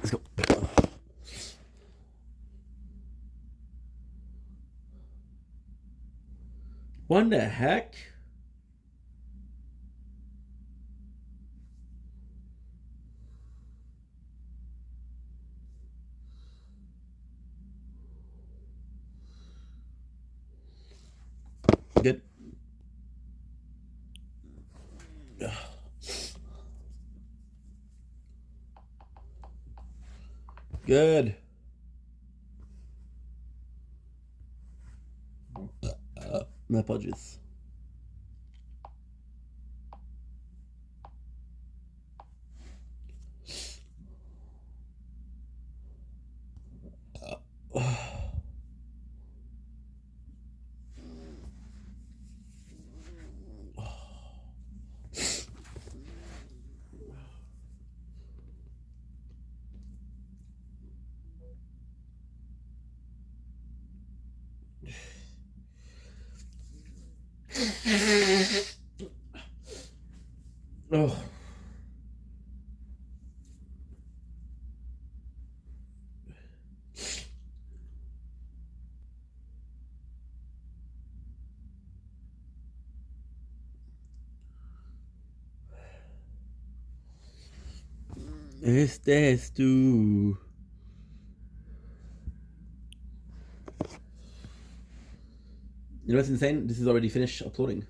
Let's go. What the heck? Good. Good. My apologies. Oh. Este es tu. You know what's insane? This is already finished uploading.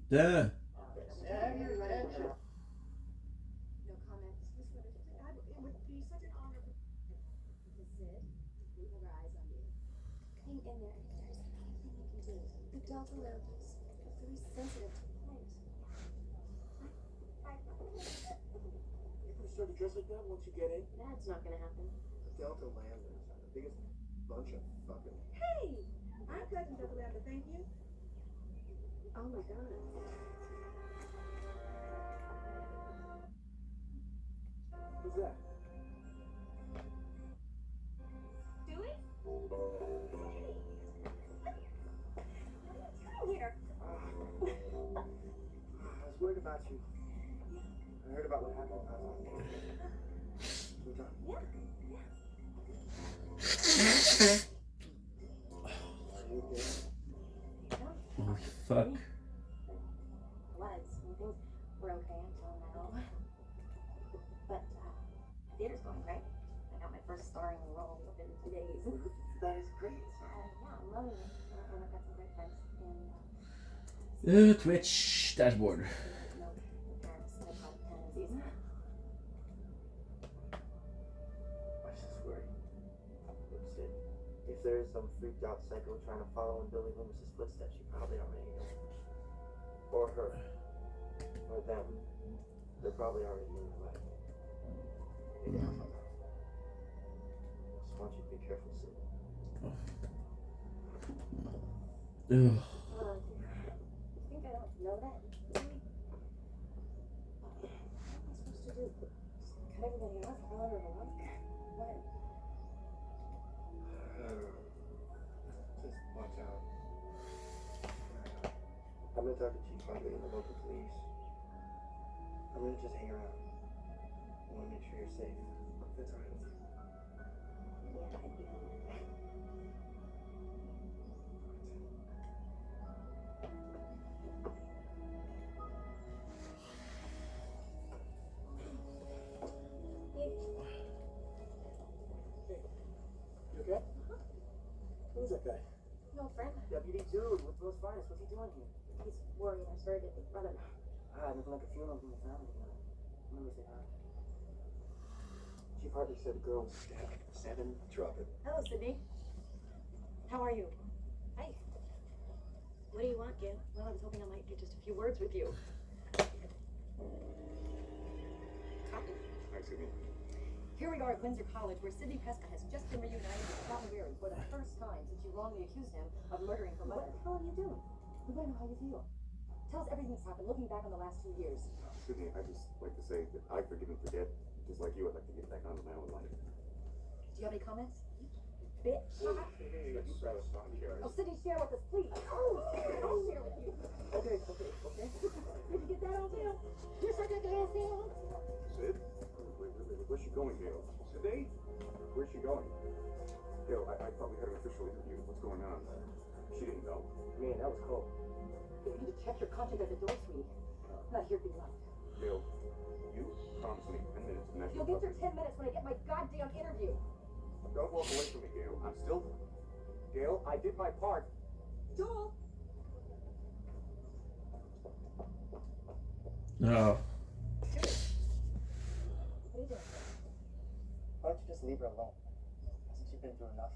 Duh. Start to dress like that once you get in? That's not gonna happen. The Delta Landers are the biggest bunch of fucking. Hey! I'm Cousin Delta Lander, thank you. Oh my god. Who's that? Dewey? Hey! Here. I was worried about you. I heard about what happened last night. Can we talk? Yeah. Holy fuck. Things were okay until now. But theater's going great. I got my first starring role within 2 days. That is great. Yeah, I'm loving it. And I've got some great friends. And Twitch dashboard. I just worry. If there is some freaked out psycho trying to follow in Billy Loomis's footsteps, you probably already know. Or her. Or them. They're probably already in your life. Maybe not. Just want you to be careful, Sid. Ugh. You think I don't know that? What am I supposed to do? everybody else all over the world. What? Just watch out. I'm gonna talk to Chief Hartley and the local police. I'm gonna just hang around. I wanna make sure you're safe. That's alright with you. Yeah, I'd be home. You okay? Who's that guy? No, friend. Deputy Dude with Will's Finest. What's he doing here? He's worried. I swear to his brother. Looking like a funeral from the family together. Let me say hi. Chief Hartley said the girl was stabbed. 7. Drop it. Hello, Sydney. How are you? Hi. What do you want, Gail? Well, I was hoping I might get just a few words with you. Copy. Hi, Sydney. Here we are at Windsor College, where Sidney Prescott has just been reunited with Calvin Weary for the first time since you wrongly accused him of murdering her mother. What the hell are you doing? We want to know how you feel. Tell us everything that's happened, looking back on the last 2 years. Sydney, I'd just like to say that I forgive and forget. Just like you, I'd like to get back on with my own life. Do you have any comments? Bitch. Oh, Sydney, share with us, please. Oh, I'll share with you. Okay. Did you get that on film? Just like I can ask him. Sid? Where's she going, Gail? Sydney? Where's she going? Gail, I thought we had an official interview. What's going on? She didn't know. Man, that was cold. You need to check your conscience at the door, sweetie. Not here to be loved. Gail, you promised me 10 minutes and that's You'll get your 10 minutes when I get my goddamn interview. Don't walk away from me, Gail. I'm still... Gail, I did my part. Joel. No. What are you doing? Why don't you just leave her alone? Hasn't she been through enough?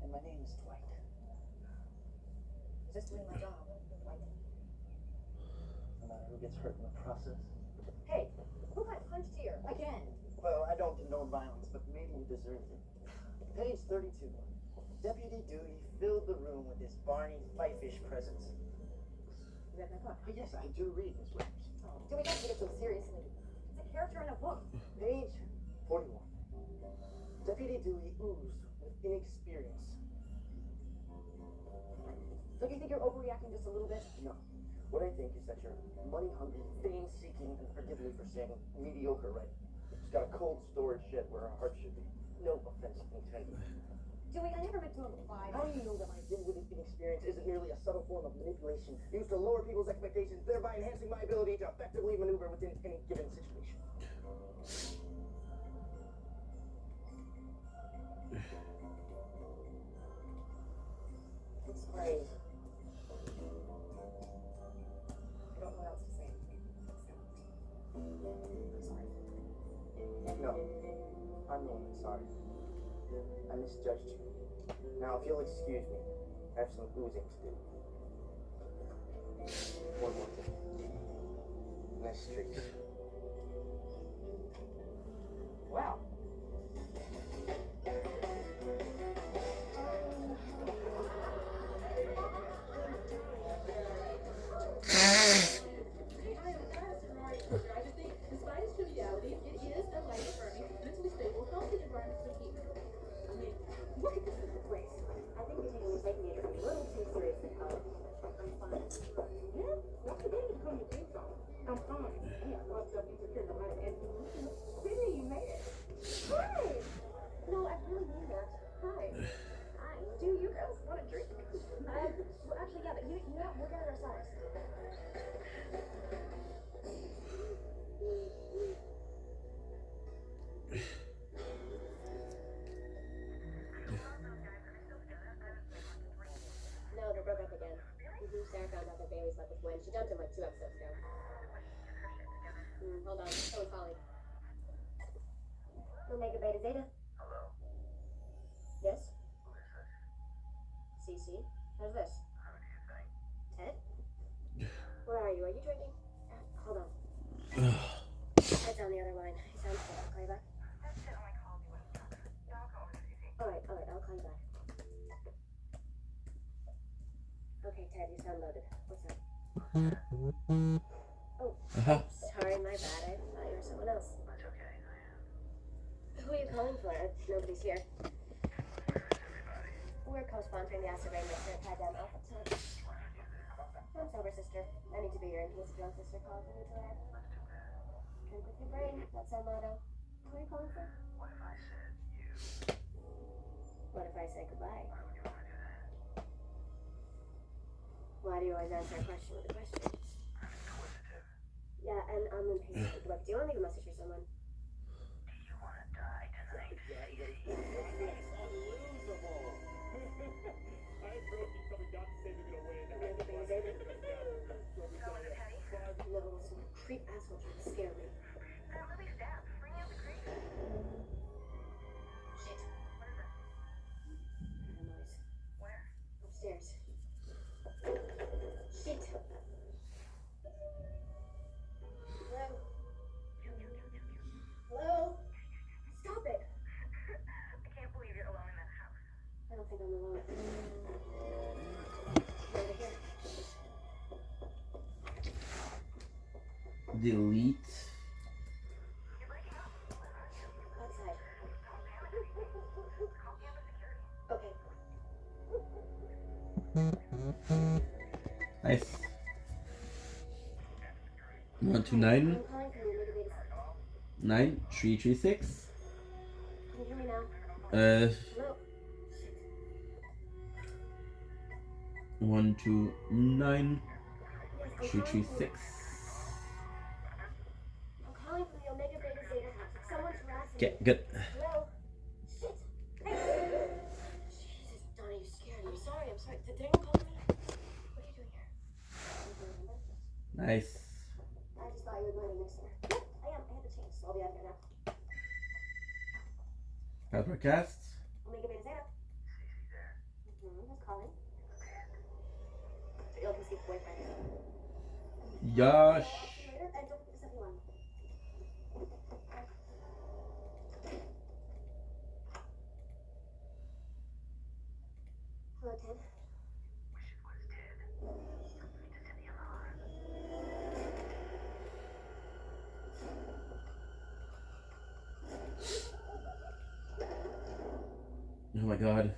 And my name is Dwight. Just doing my job. Like, No matter who gets hurt in the process. hey, who got punched here? Again. Well, I don't condone violence, but maybe you deserved it. Page 32. Deputy Dewey filled the room with his Barney Fife-ish presence. You read my book? Oh, yes, I do read, Miss Williams. Do we not take it so seriously? It's a character in a book. Page 41. Deputy Dewey oozed with inexperience. Don't you think you're overreacting just a little bit? No. What I think is that you're money-hungry, fame-seeking, and forgive me for saying mediocre, right? She's got a cold storage shed where her heart should be. No offense intended. Dewey, I never meant to imply. How do you know that my dim-witted inexperience isn't merely a subtle form of manipulation used to lower people's expectations, thereby enhancing my ability to effectively maneuver within any given situation? I'm sorry. I don't know what else to say. I'm sorry. No. I'm the one that's sorry. I misjudged you. Now, if you'll excuse me, I have some oozing to do. One more thing. Nice streaks. Wow. I just think, despite its triviality, it is a life-affirming, mentally stable, healthy environment for people. I mean, look at this little place. I think you're taking it a little too seriously, Colin. I'm fine. Yeah, that's the game to come to think so. I'm fine. Yeah, well, stuff you took care of my and Sydney, you made it. Hi! No, I really mean that. Hi. Hi. Do you girls want a drink? Well, actually, yeah, but you know, we're getting ourselves. No, they broke up again. Sarah found out that Bailey slept with Gwen. She dumped him like 2 episodes ago. Hold on. So is Holly. Omega Beta Zeta. Hello. Yes? Cece? How's this? How do you think? Ted? Where are you? Are you drinking? Hold on. Ted's on the other line. He sounds sick. I'll call you back. Alright, I'll call you back. Okay, Ted, you sound loaded. What's up? Oh, sorry, my bad. I thought you were someone else. That's okay. Who are you calling for? Nobody's here. We're co-sponsoring the Acid Rain Mixer at Goddamn Alpha Time. I'm sober, sister. I need to be here in case a drunk sister calls me to that. Drink with your brain. That's our motto. Who are you calling for? What if I said goodbye? Why do you always answer a question with a question? Yeah, and I'm impatient. Look, do you want to leave a message for someone? No, some creep asshole trying to scare me. Shit. What is it? A noise. Where? Upstairs. Shit. Hello? Hello? Stop it! I can't believe you're alone in that house. I don't think I'm alone. Over here. Delete. Outside. Okay. Nice. 129 I'm calling from the Omega Beta Center. 9336. Can you hear me now? Uh, Hello? 129 Yes, 336. I'm calling from the Omega Beta Zeta house. Someone's harassing Okay, me. good. Hello? Shit. Hey. Jesus, Donna, you scared me. I'm sorry. Did anyone call me? What are you doing here? Nice. I just thought you were going to mix her. Yep, I am. I had to change, so I'll be out here now. Podcast. Omega Beta Zeta. Who's calling? Your ill-conceived boyfriend. Josh. See you later, and don't forget to 71. Hello, Ted. Oh my god.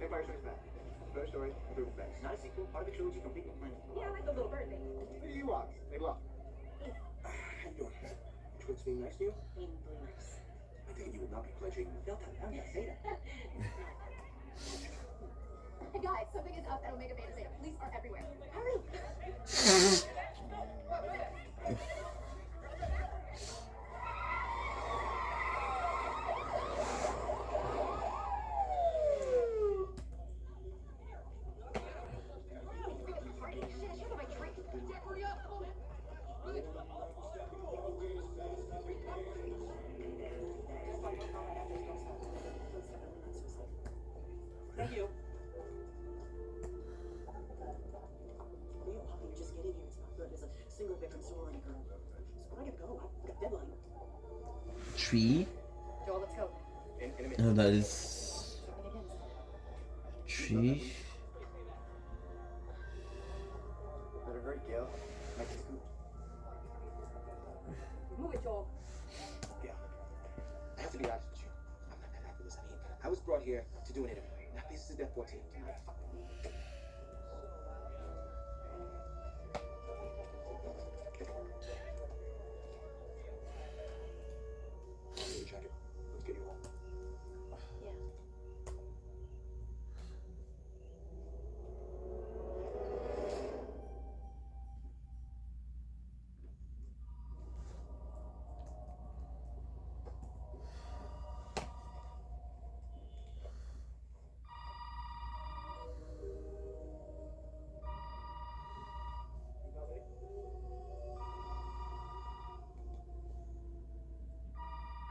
Empire Strikes Back. First story, Proof Base. Not a sequel, part of the trilogy, complete with Yeah, I like the little bird thing. Ewoks. They love. How you doing? Twin being nice to you? Being blue nice. I think you would not be pledging. Don't tell me, say that. Hey guys, something is up at Omega Beta Zeta. Police are everywhere. Hurry! Thank you. Leo, how can you just get in here? It's not good. As a single victim sorority girl. So I gotta go. I've got a deadline. Tree? Joel, let's go. In a minute. No, that is tree. Better hurry, Gail. Make this scoot. Move it, Joel. Yeah. I have to be honest with you. I'm not that happy with this. I mean, I was brought here to do an interview. Now, this is Death 14. Do not fuck with me. Get your jacket. Let's get you home. Yeah.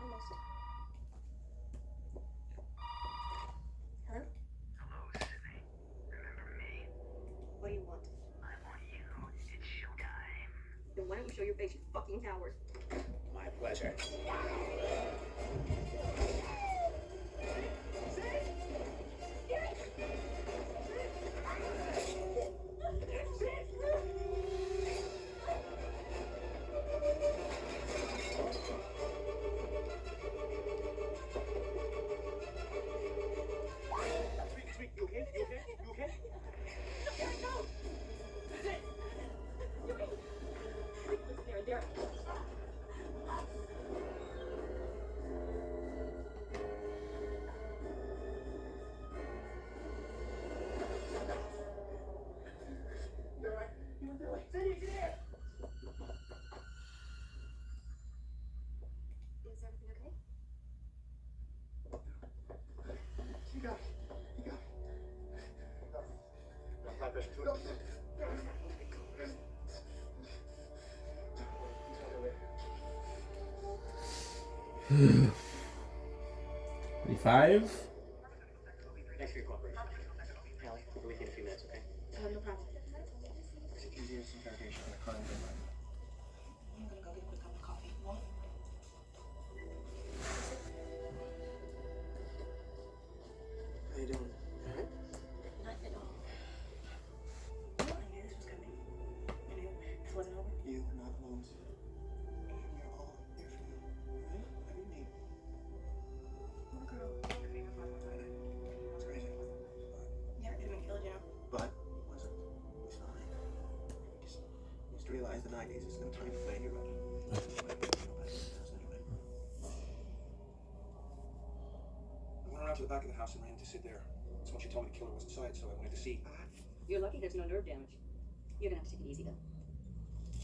Almost. Hello? Hello, Sydney. Remember me? What do you want? I want you. It's showtime. Then why don't you show your face, you fucking coward? My pleasure. Sweet, you okay? You okay? You okay? There. Is everything okay? You got it. You got it. Blood pressure too. 25? Thanks for your cooperation. Allie, we'll be with you in a few minutes, okay? No problem. Is it easier as interrogation than a crime deadline? I'm gonna go get a quick cup of coffee. You want? How you doing? Alright? Not at all. I knew this was coming. I knew this wasn't over. You, not alone. And you're all here for you. Alright? Whatever you need. Poor girl. It's crazy. Yeah, I could have been killed, you know. But he wasn't. He's fine. You just realize the 90s is no time to play any role. I went around to the back of the house and ran to sit there. That's when she told me the killer was inside, so I wanted to see. You're lucky there's no nerve damage. You're gonna have to take it easy, though.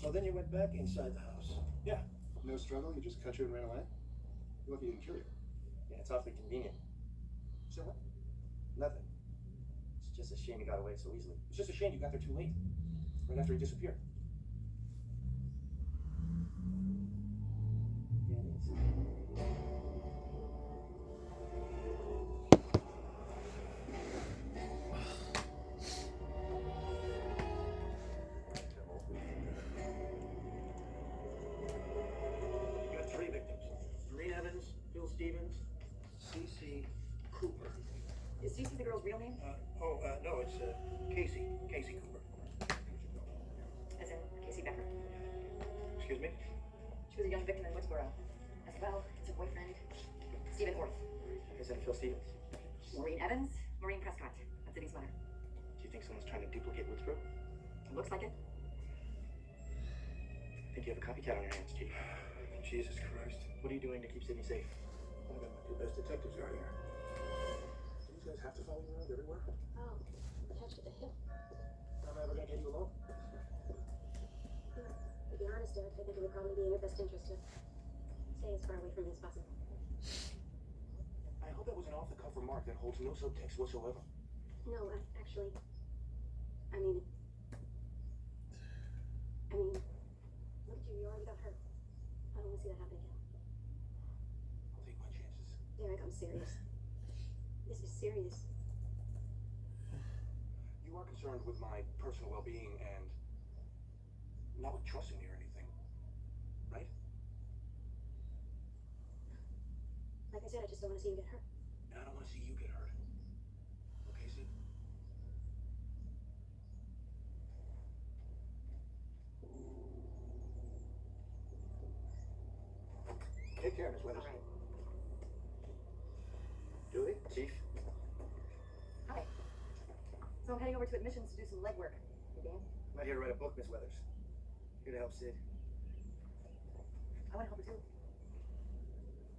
So then you went back inside the house. Yeah. No struggle, you just cut you and ran away? You're lucky you didn't kill you. Yeah, it's awfully convenient. So what? Nothing. It's just a shame you got away so easily. It's just a shame you got there too late. Right after he disappeared. Yeah, it is. You got 3 victims. Maureen Evans, Bill Stevens, C.C. Cooper. Is Cece the girl's real name? No, it's Casey Cooper. As in Casey Becker? Excuse me? She was a young victim in Woodsboro. As well as her boyfriend, Stephen Orth. Is that Phil Stevens? Maureen Evans, Maureen Prescott. That's Eddie's mother. Do you think someone's trying to duplicate Woodsboro? Looks like it. I think you have a copycat on your hands, Chief. Jesus Christ. What are you doing to keep Sydney safe? I got my two best detectives right here. Do these guys have to follow you around everywhere? Oh, attached at the hip. I'm never gonna get you alone. To be honest, Derek, I think it would probably be in your best interest to stay as far away from me as possible. I hope that was an off-the-cuff remark that holds no subtext whatsoever. No, actually, I mean, look at you, you already got hurt. I don't want to see that happen again. I'll take my chances. Derek, I'm serious. This is serious. You are concerned with my personal well-being and not with trusting me or anything, right? Like I said, I just don't want to see you get hurt. And I don't want to see you get hurt. Okay, Sid? Take care, Miss Weathers. All right. Julie, Chief. Hi. So I'm heading over to admissions to do some legwork. You game? I'm not here to write a book, Miss Weathers. Here to help Sid. I want to help her too.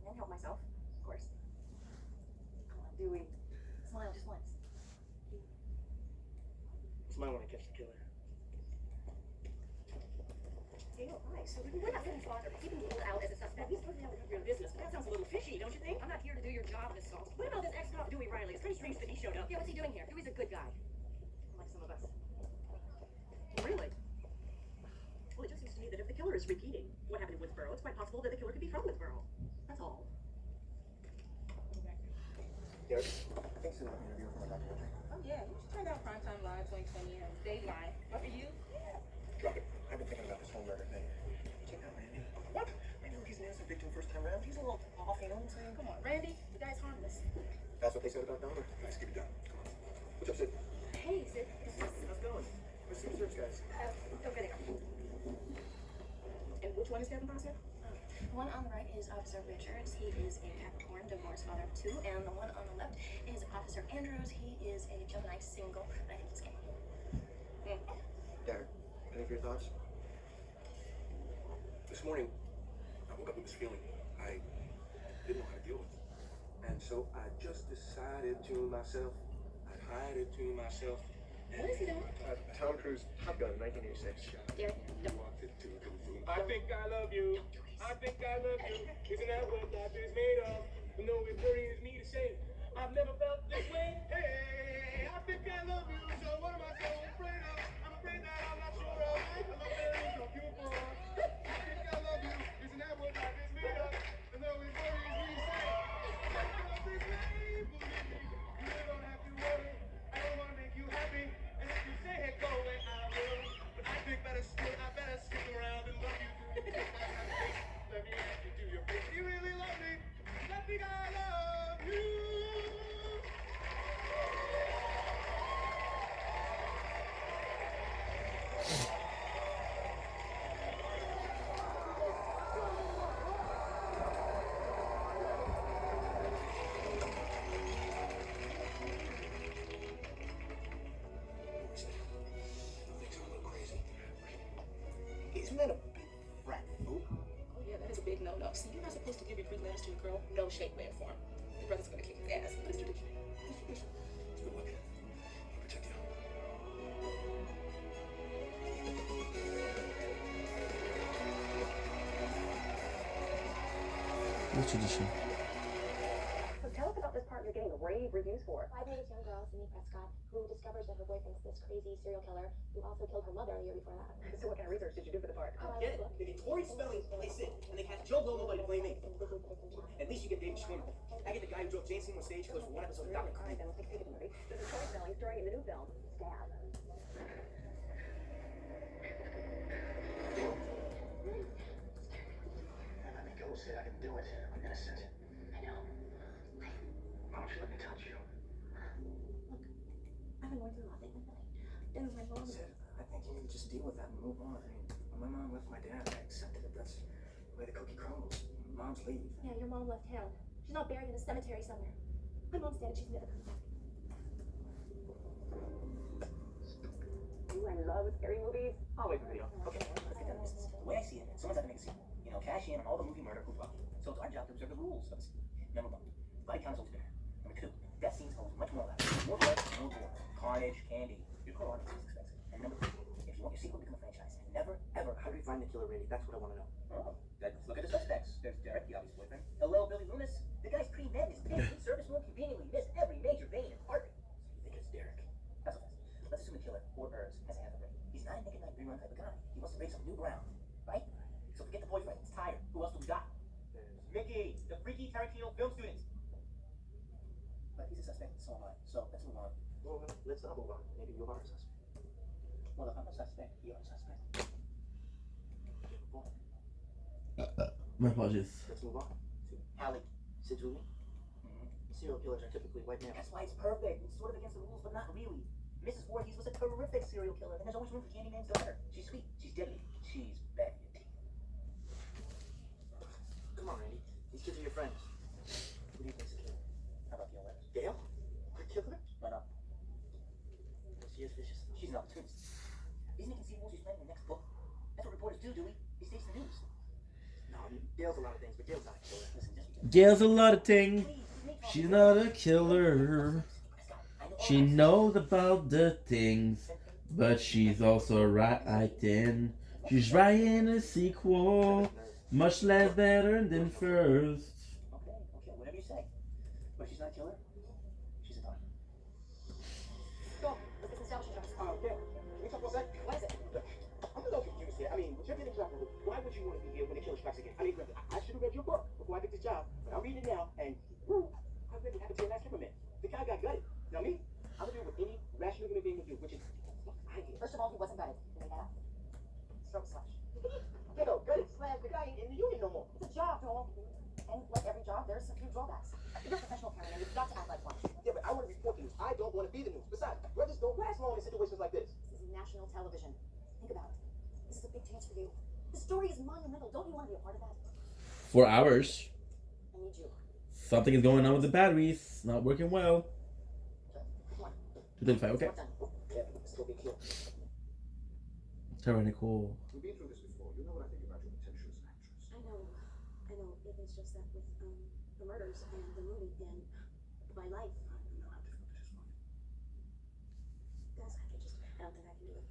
And help myself, of course. Come on, Dewey. Smile just once. Smile when I catch the killer. Hey, oh, hi. So we're not getting sponsor. Keeping people out as a suspect. He's supposed to have your business. That sounds a little fishy, don't you think? I'm not here to do your job of assault. What about this ex-cop Dewey Riley? It's pretty strange that he showed up. Yeah, what's he doing here? Dewey's a good guy. Like some of us. Really? Well, it just seems to me that if the killer is repeating what happened in Woodsboro, it's quite possible that the killer could be from Woodsboro. That's all. Derek, thanks for the interview for my documentary. Oh yeah, you should check out Primetime Live 2020 and Dateline. What for you? Drop it. I've been thinking about this whole murder thing. Check out Randy. What? I know he's an innocent victim first time round. He's a little off, you know what I'm saying? Come on, Randy. The guy's harmless. That's what they said about Dahmer. Nice, keep it down. Come on. What's up, Sid? Hey, Sid. How's it going? Where's the research guys? Over there. And which one is Kevin Costner? The one on the right is Officer Richards. He is a Capricorn, divorced father of 2. And the one on the left is Officer Andrews. He is a Gemini single, but I think he's gay. Derek, any of your thoughts? This morning, I woke up with this feeling I didn't know how to deal with. And so I just decided to myself, I'd hide it to myself. What is he doing? Tom Cruise, Top Gun, 1986. Derek, don't. I think I love you. I think I love you. Isn't that what life is made of? But no, it worries me to say I've never felt this way. Hey, I think I love you. So what am I so afraid of? I'm afraid that I'm not sure of. I love that it's so beautiful. I think I love you. Isn't that what life is made of? But no, it worries me to say I love this way. Believe me, you don't have to worry. I don't want to make you happy. And if you say it, go away, I will. But I think better still, I better stick around and love you. Let me ask you, do your face. You really love me. I think I love you. Things are a little crazy. Isn't that a big frat boot? Oh yeah, that is a big no-no. See, you're not supposed to give your three letters to a girl. No shape, way, or form. Your brother's gonna kick his ass. It's tradition. It's good luck. I'll protect you. What tradition? So tell us about this part you're getting rave reviews for. 5 minutes young girl, Sydney Prescott, who discovers that her boyfriend's this crazy serial killer who also killed her mother a year before that. So what kind of research did you do for the part? Oh, I Get it? looked. They get Tori Spelling to play Sid, and they cast Joe Blow nobody to play me. At least you get David Schwimmer. I get the guy who drove Jason on stage close for one episode of Dr. Alright, then let's take a peek at the movie. This is Troy Snelling starring in the new film, Stab. Let me go, Sid. I can do it. I'm innocent. I know. Why don't you let me touch you? I've been going through a lot lately, really. Then my mom. Sid, I think you need to just deal with that and move on. I mean, when my mom left my dad, I accepted it. That's the way the cookie crumbles. Moms leave. Yeah, your mom left town. She's not buried in a cemetery somewhere. My mom's dead and she's never coming back. Ooh, I love scary movies. I'll wait for video. Okay, let's get down to business. The way I see it, someone's having to make a scene. You know, cash in on all the murder, who's wrong? So it's our job to observe the rules of the scene. Number one, body count is always better. Number two, death scenes always much more elaborate. More blood, more gore. Carnage, candy. Your core audience is expensive. And number three, if you want your sequel to become a franchise, never, ever, How do we find the killer, Randy? That's what I want to know. oh, let's look at the suspects. There's Derek, the obvious boyfriend. Hello, Billy Loomis. The guy's pre-med is pissed. His service won't conveniently miss every major vein and artery. You think it's Derek? That's okay. Let's assume the killer, or Urs, has a half a brain. He's not a naked night rerun type of guy. He wants to break some new ground, right? So forget the boyfriend. He's tired. Who else do we got? There's... Mickey, the freaky Tarantino film student. But he's a suspect, so am I. So let's move on. Well, let's not move on. Maybe you are a suspect. Well, if I'm a suspect, you're a suspect. You have a point. My apologies. Let's move on. Hallie. Sid Julian? Serial killers are typically white males. That's why it's perfect. It's sort of against the rules, but not really. Mrs. Voorhees was a terrific serial killer, and there's always room for Candyman's daughter. She's sweet. She's deadly. She's bad for your teeth. Come on, Randy. These kids are your friends. Who do you think's the killer? How about the Oles? Gail? Our killer? Why not? She is vicious. She's an opportunist. Isn't it conceivable she's planning the next book? That's what reporters do, Dewey. They stage the news. No, I mean, Gail's a lot of things, but Gail's not a killer. Listen, just because. Gail's a lot of thing. Please, make talk. She's not a killer. She knows about the things, but she's also writing. She's writing a sequel, much less better than first. Okay, whatever you say. But if she's not a killer, she's a dog. Go. Let's get some establishing shots. Yeah. Can we talk about that? What is it? I'm a little confused here. I mean, with your getting trapped, why would you want to be here when the killer strikes again? I mean, granted, I should have read your book before I took this job, but I'm reading it now, and whew, I read what happened to your last Superman. The guy got gutted. You know what I mean? I'm gonna do what any rational human being would do, which is, I get. First of all, he wasn't gutted. You made that up. Stroke slash. Kiddo, gutted slash, the guy ain't in the union no more. It's a job, Joel. And like every job, there's a few drawbacks. You're a professional cameraman. You've got to act like one. Yeah, but I want to report the news. I don't want to be the news. Besides, brothers don't last long in situations like this. This is national television. Think about it. This is a big chance for you. The story is monumental. Don't you want to be a part of that? 4 hours. I need you. Something is going on with the batteries. Not working well. Come on. 235, okay. Work done. Yeah, still be killed. Tyrannical. We've been through this before. You know what I think about your potential as an actress. I know. It's just that with the murders and the movie and my life. You know how difficult it is for you. Guys, I don't think I can do it.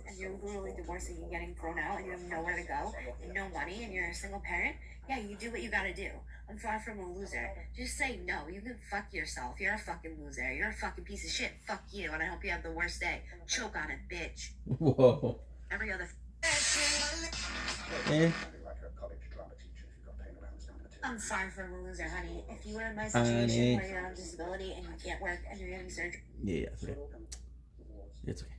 And you're literally divorcing and getting thrown out and you have nowhere to go and no money and you're a single parent, yeah, you do what you gotta do. I'm far from a loser. Just say no. You can fuck yourself. You're a fucking loser. You're a fucking piece of shit. Fuck you. And I hope you have the worst day. Choke on it, bitch. Whoa. Every other. Eh. Like a college drama teacher if you've got pain around stamina too. I'm far from a loser, honey. If you were in my situation where you're on disability and you can't work and you're getting surgery. Yeah, it's okay. It's okay.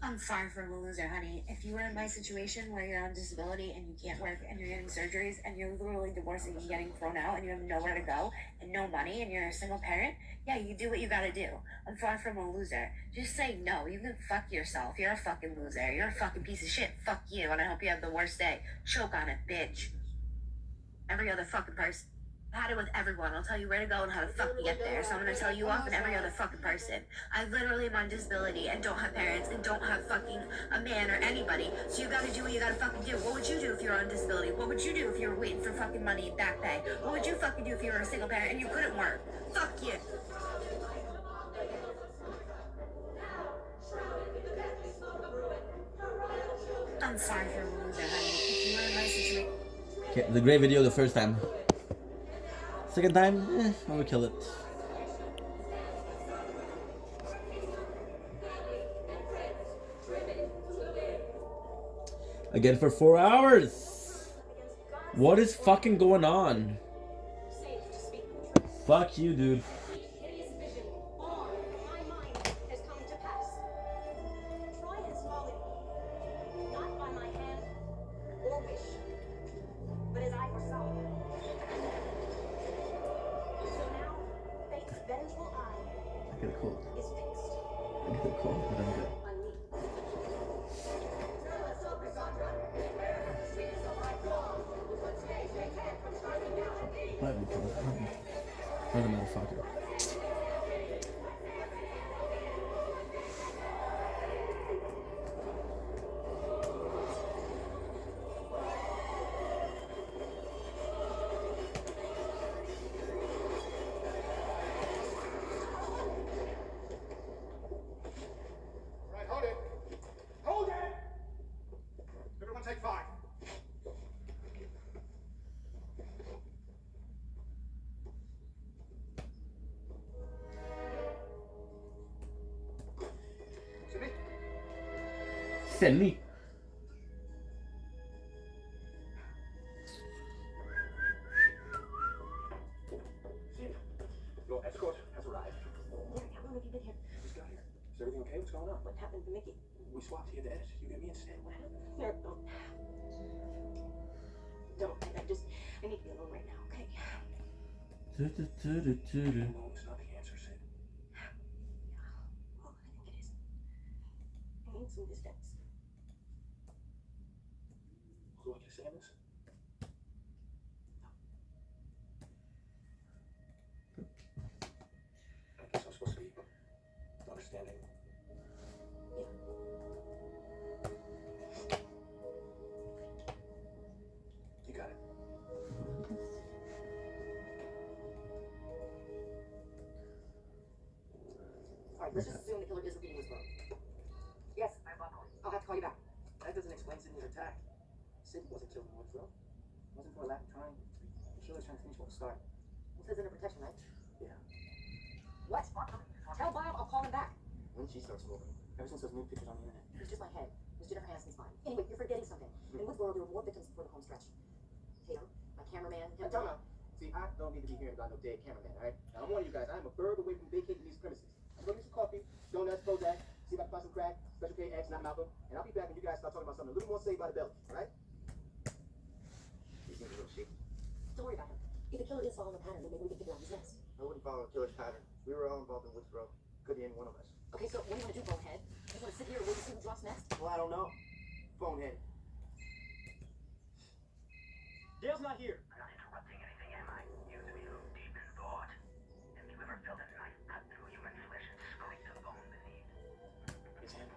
I'm far from a loser, honey. If you were in my situation where you're on disability and you can't work and you're getting surgeries and you're literally divorcing and getting thrown out and you have nowhere to go and no money and you're a single parent, yeah, you do what you gotta do. I'm far from a loser. Just say no. You can fuck yourself. You're a fucking loser. You're a fucking piece of shit. Fuck you. And I hope you have the worst day. Choke on it, bitch. Every other fucking person. I had it with everyone. I'll tell you where to go and how to fucking get there. So I'm gonna tell you off and every other fucking person. I literally am on disability and don't have parents and don't have fucking a man or anybody. So you gotta do what you gotta fucking do. What would you do if you were on disability? What would you do if you were waiting for fucking money and back pay? What would you fucking do if you were a single parent and you couldn't work? Fuck you. I'm sorry for a loser, honey. If you were in my situation. Okay, the great video the first time. Second time, I would kill it. Again for 4 hours. What is fucking going on? Fuck you, dude. Hideous vision on my mind has come to pass. Try and swallow it, not by my hand or wish, but as I foresaw. So now, fate's vengeful eye I get a cold. is fixed I get a cold, but I'm good. on me. Let me kill it. What a motherfucker. Send me. Your escort has arrived. Derek, how long have you been here? Just got here. Is everything okay? What's going on? What happened to Mickey? We swapped here to edit. You get me instead. What happened? Derek, don't. I need to be alone right now, okay? No, it's not the answer, Sid. Oh, I think it is. I need some distance. Do I get a say on this? I guess I'm supposed to be understanding. You got it. Alright, let's just assume the killer is repeating his phone. Yes, I'll have to call you back. That doesn't explain Sydney's attack. Sydney wasn't killed in Woodsville. Wasn't for a lack of trying. The killer's trying to finish what was started. It says under protection, right? Yeah. What? Tell Bob I'll call him back. When she starts moving. Ever since those nude pictures on the internet. It's just my head. It's Jennifer Aniston's body. Anyway, you're forgetting something. In Woodsboro, there were more victims before the home stretch. Taylor, my cameraman, him. Time out. See, I don't need to be hearing about no dead cameraman, alright? Now, I'm warning you guys, I am a bird away from vacating these premises. I'm gonna get some coffee, donuts, Prozac, see if I can find some crack, Special K eggs, not Malcolm, and I'll be back when you guys start talking about something a little more saved by the belly, alright? You think you're shit? Don't worry about him. If the killer is following a pattern, then maybe we can figure out his next. I wouldn't follow a killer's pattern. We were all involved in Woodsboro. Could be any one of us. Okay, so what do you want to do, bonehead? You want to sit here and wait to see who drops next? Well, I don't know. Phonehead. Dale's not here. I'm not interrupting anything, am I? You to be so deep in thought. Have you ever felt a knife cut through human flesh and split the bone beneath? It's him.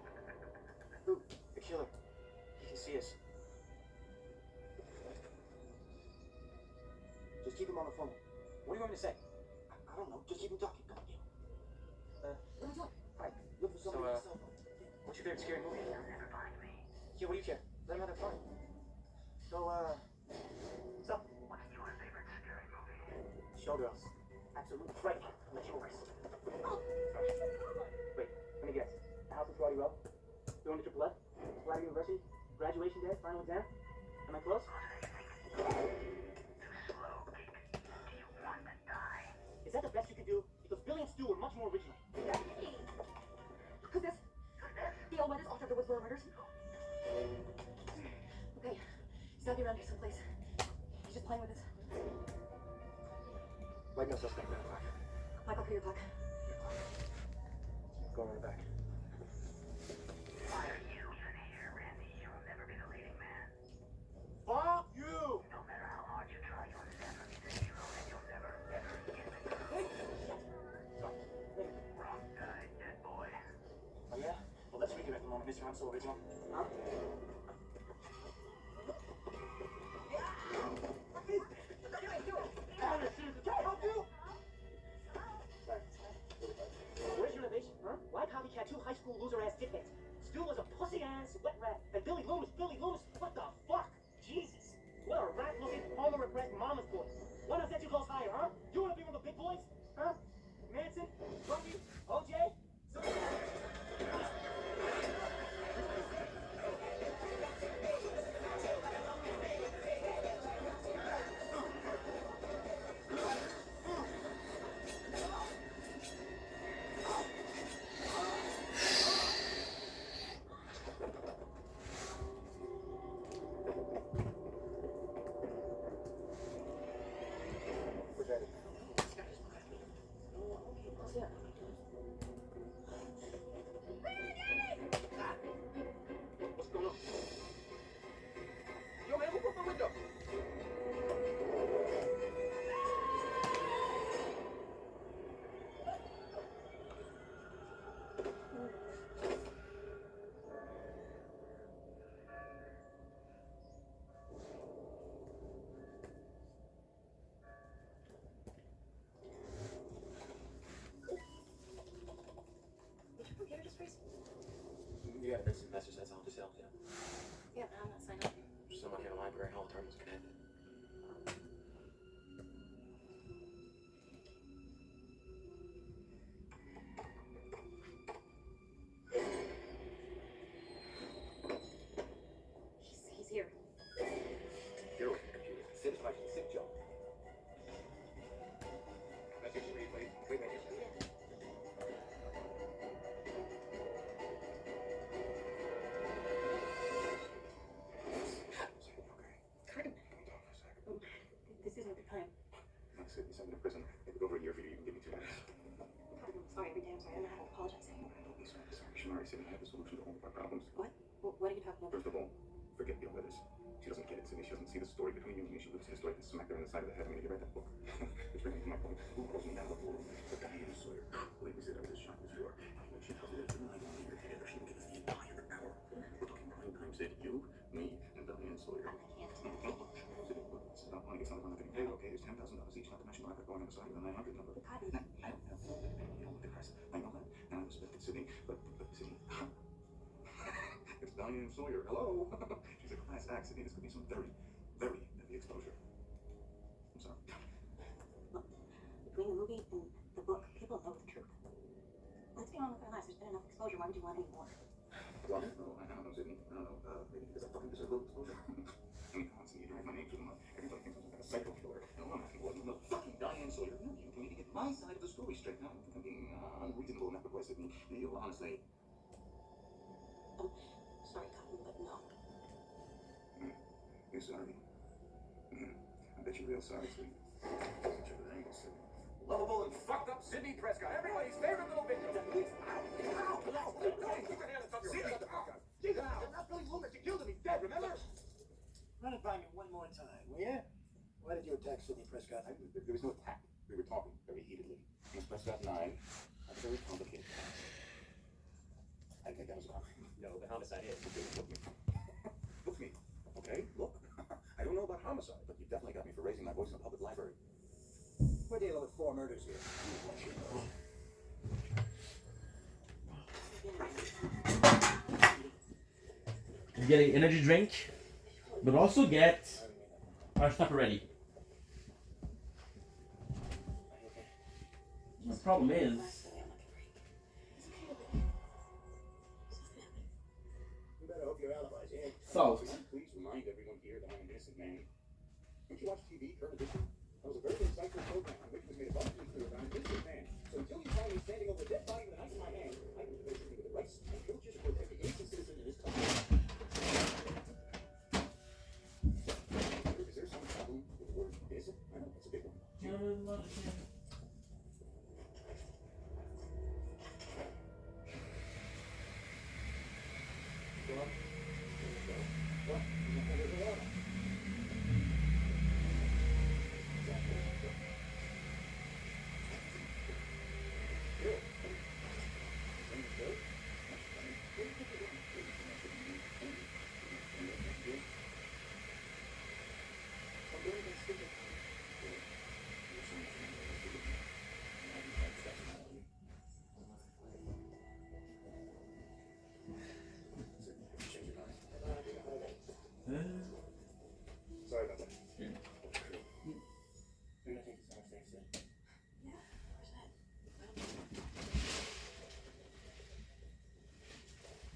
Who? The killer. He can see us. Just keep him on the phone. What do you want me to say? I don't know. Just keep him talking. Go, Neil. What are you doing? Alright, look for somebody on the cell phone. What's your favorite scary movie? You'll never find me. Yeah, what do you care? Let him have their fun. So, what's up? What's your favorite scary movie? Showgirls. Absolutely frightening. What's yours? Wait, let me guess. The house in Florida Row? Doing the triple F? Florida University? Graduation day? Final exam? Am I close? Too slow, geek. Do you want to die? Is that the best you could do? Because Billy and Stu were much more original. Who's this? The old author of the Woodsboro murders? Okay, he's gotta be around here someplace. He's just playing with us. Like no suspect, 9 o'clock. Michael, clear your clock. Go around the back. Why are you even here, Randy? You'll never be the leading man. Fuck you! No matter how hard you try, you'll never be the hero, and you'll never, ever get the wrong guy, dead boy. Oh, yeah? Well, let's reconnect the moment, Mr. I'm so original. Huh? Where's your innovation, huh? Why copycat two high school loser-ass dickheads? Stu was a pussy-ass wet rat, and Billy Loomis, what the fuck? Jesus. What a rat-looking, homo-repressed mama's boy. Why not set you close higher, huh? You wanna be one of the big boys? Huh? Manson? Bucky? OJ? Where's Eddie? What's going on? Yo, man, who broke my window? Did your computer just freeze? Yeah, that's some message that's on the cell, yeah. Yeah, but I'm not signed up. Someone here in the library, all the terminals connected. Sydney, I have the solution to all of our problems. What? What are you talking about? First of all, forget the letters. She doesn't get it, Sydney. She doesn't see the story between you and me. She lives in the story and smack her in the side of the head. I mean, you read that book. Which brings me to my point. Who calls me now? The Diane Sawyer. Believe me, Sid, I was as sharp as you are. When she tells me that tonight when we were together, she will give us the entire hour. We're talking prime time, Sid. You, me, and Diane Sawyer. I can't. Sid, look, it's not money. It's not going to pay. Okay, there's $10,000 each, not to mention the life going on the side of the 900 number. God, Now, I don't have full depending. You don't look depressed. I know that. And I respect it, Sydney. But Sydney. It's Diane Sawyer. Hello. She's a class act, Sydney. This could be some very, very heavy exposure. I'm sorry. Look, between the movie and the book, people know the truth. Let's be honest with our lives. There's been enough exposure. Why would you want any more? Well, no, I don't know, Sydney. I don't know. Maybe because I fucking deserve a little exposure. I mean, honestly, you drag my name through the mud. Everybody thinks I'm some kind of psycho killer. And all I'm asking for is no fucking Diane Sawyer. No, you need to get my side of the story straight. Now, I don't think I'm being unreasonable enough to play Sydney. You honestly. Sorry, Cotton, but no. You're sorry. I bet you're real sorry, Sydney. Such a good angle, Sydney. Lovable and fucked up Sydney Prescott. Everybody's favorite little victim. Jesus, that's Billy Loomis. You killed him. He's dead, remember? Run it by me one more time, will ya? Why did you attack Sidney Prescott? There was no attack. We were talking very heatedly. Miss Prescott and I had a very complicated past. I think that was wrong. No, the homicide is. Look me, okay? Look. I don't know about homicide, but you definitely got me for raising my voice in a public library. We're dealing with 4 murders here. We're getting energy drink, but also get our supper ready. The problem is, You better hope your alibi's in. salt. Please remind everyone here that I'm an innocent man. Don't you watch TV, Current Edition? That was a very insightful program in which was made abundantly clear that I'm an innocent man. So until you find me standing over a dead body with a knife in my hand, I can debate with the rights and privileges of every innocent citizen in this country. Is there some problem with the word innocent? I know that's a big one. Sorry about that. Yeah, where's that?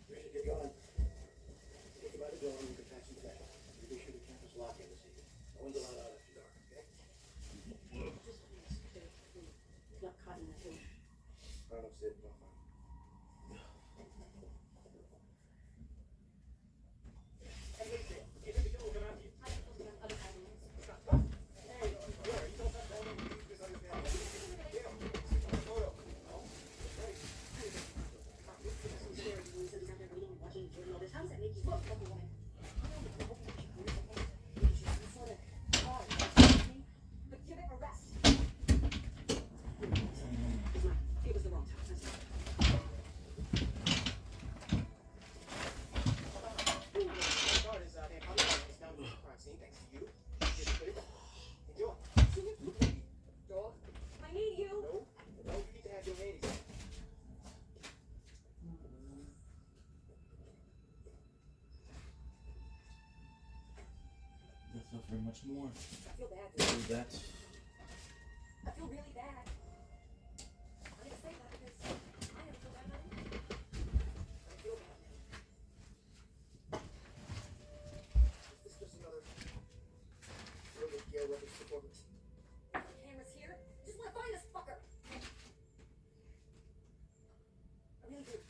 Ready to get going. Think about it, Bill, and you can pass it back. You be sure the campus lock in this evening. No one's allowed out after dark, okay? Just please, please. Not caught in the thing. I don't know, Sid. No, fine. Hey, wait there. You think the killer will come after you? I'm supposed to have other avenues. Hey, where? You don't have to have any misunderstanding. Yeah. Photo. No? Right. So scary. You said he's out there waiting and watching you doing all this. How does that make you look like a woman? But give it a rest. It was the wrong time. That's all. Guard is out there. I'm not going to down to the crime scene. Thanks to you. Just put it back. Enjoy. Dog. I need you. No. No, you need to have your ladies. That's not very much more. I feel bad. Do that. I feel really bad. I'm gonna say that because I never feel bad about anything. I feel bad now. Is this just another little gear weapons performance? The camera's here. Just want to find this fucker. I really do.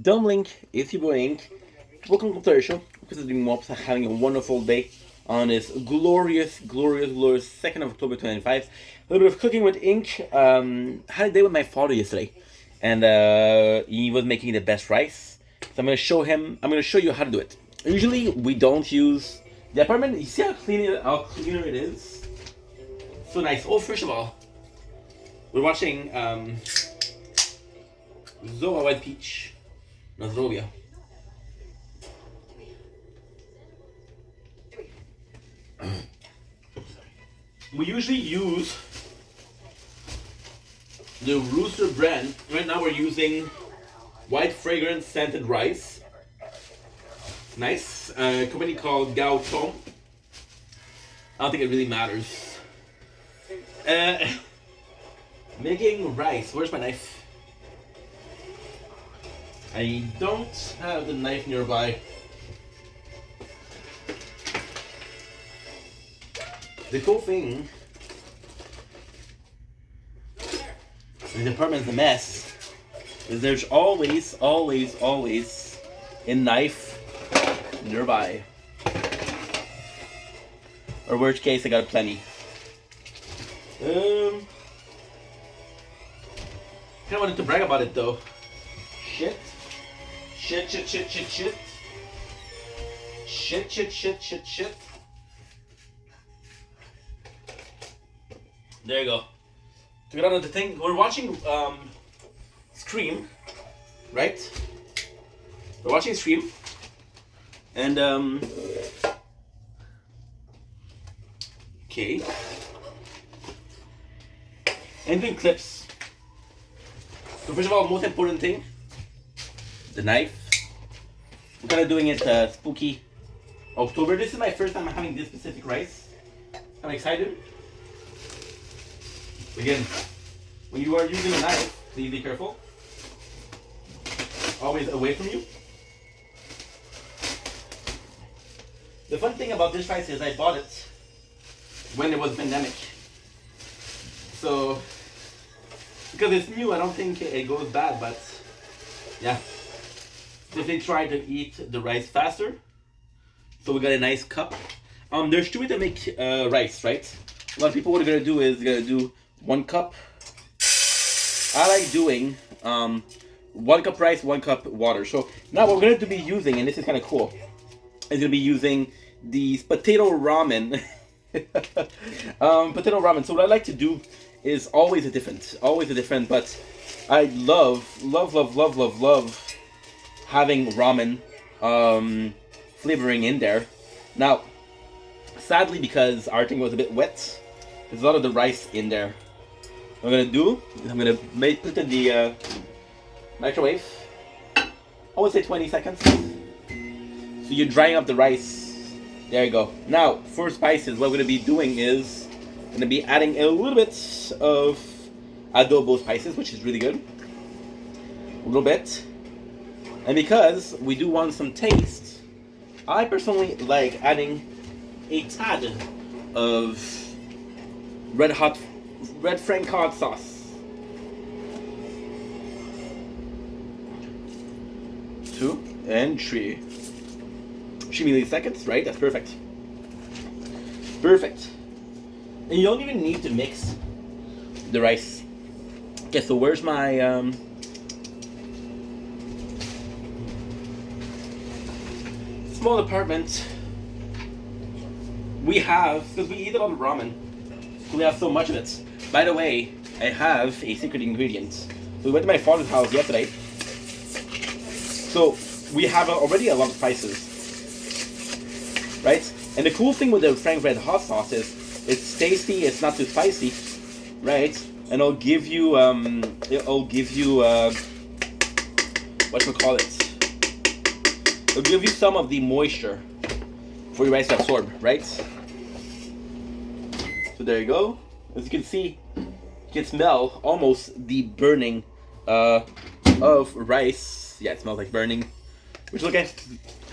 Dumbling, it's your boy Ink. Welcome to the show. This is doing Mops, having a wonderful day on this glorious 2nd of October 2025. A little bit of cooking with Ink. Had a day with my father yesterday, and he was making the best rice. So I'm gonna show you how to do it. Usually we don't use the apartment. You see how cleaner it is? So nice. Oh, first of all, we're watching Zoa White Peach, Nazrovia. We usually use the Rooster brand. Right now we're using white fragrance scented rice. Nice. A company called Gao Tong. I don't think it really matters. Making rice. Where's my knife? I don't have the knife nearby. The cool thing, the department's a mess, is there's always a knife nearby. Or worst case, I got plenty. Kinda wanted to brag about it though. Shit. There you go. To get out of the thing, we're watching Scream, right? We're watching Scream, and okay, and doing clips. So first of all, most important thing, the knife. I'm kind of doing it spooky October. This is my first time having this specific rice. I'm excited. Again, when you are using a knife, please be careful. Always away from you. The fun thing about this rice is I bought it when it was pandemic. So, because it's new, I don't think it goes bad, but yeah. Definitely try to eat the rice faster. So we got a nice cup. There's two ways to make rice, right? A lot of people what they're gonna do is they're gonna do 1 cup. I like doing 1 cup rice, 1 cup water. So now what we're going to be using, and this is kind of cool, is going to be using these potato ramen. Potato ramen. So what I like to do is always a different, but I love having ramen flavoring in there. Now, sadly, because our thing was a bit wet, there's a lot of the rice in there. What I'm gonna do is I'm gonna put it in the microwave. I would say 20 seconds. So you're drying up the rice. There you go. Now, for spices, what we're gonna be doing is I'm gonna be adding a little bit of adobo spices, which is really good. A little bit. And because we do want some taste, I personally like adding a tad of red Frank hot sauce. 2 and 3. 3 milliseconds, right? That's perfect. Perfect. And you don't even need to mix the rice. Okay, so where's my small apartment? We have, because we eat a lot of ramen, so we have so much of it. By the way, I have a secret ingredient. We went to my father's house yesterday, so we have already a lot of spices, right? And the cool thing with the Frank Red hot sauce is it's tasty, it's not too spicy, right? And it'll give you whatchamacallit? It'll give you some of the moisture for your rice to absorb, right? So there you go. As you can see, you can smell almost the burning of rice. Yeah, it smells like burning. Which is okay,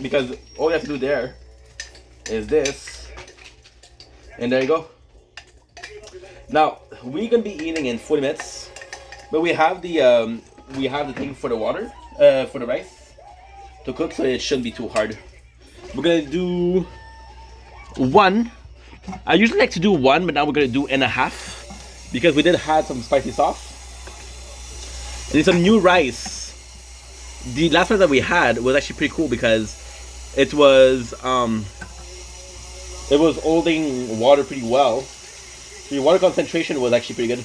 because all you have to do there is this, and there you go. Now we're gonna be eating in 40 minutes, but we have the thing for the water, for the rice. to cook, so it shouldn't be too hard. We're gonna do 1. I usually like to do 1, but now we're gonna do 1.5 because we did have some spicy sauce. And some new rice. The last one that we had was actually pretty cool because it was holding water pretty well. The water concentration was actually pretty good.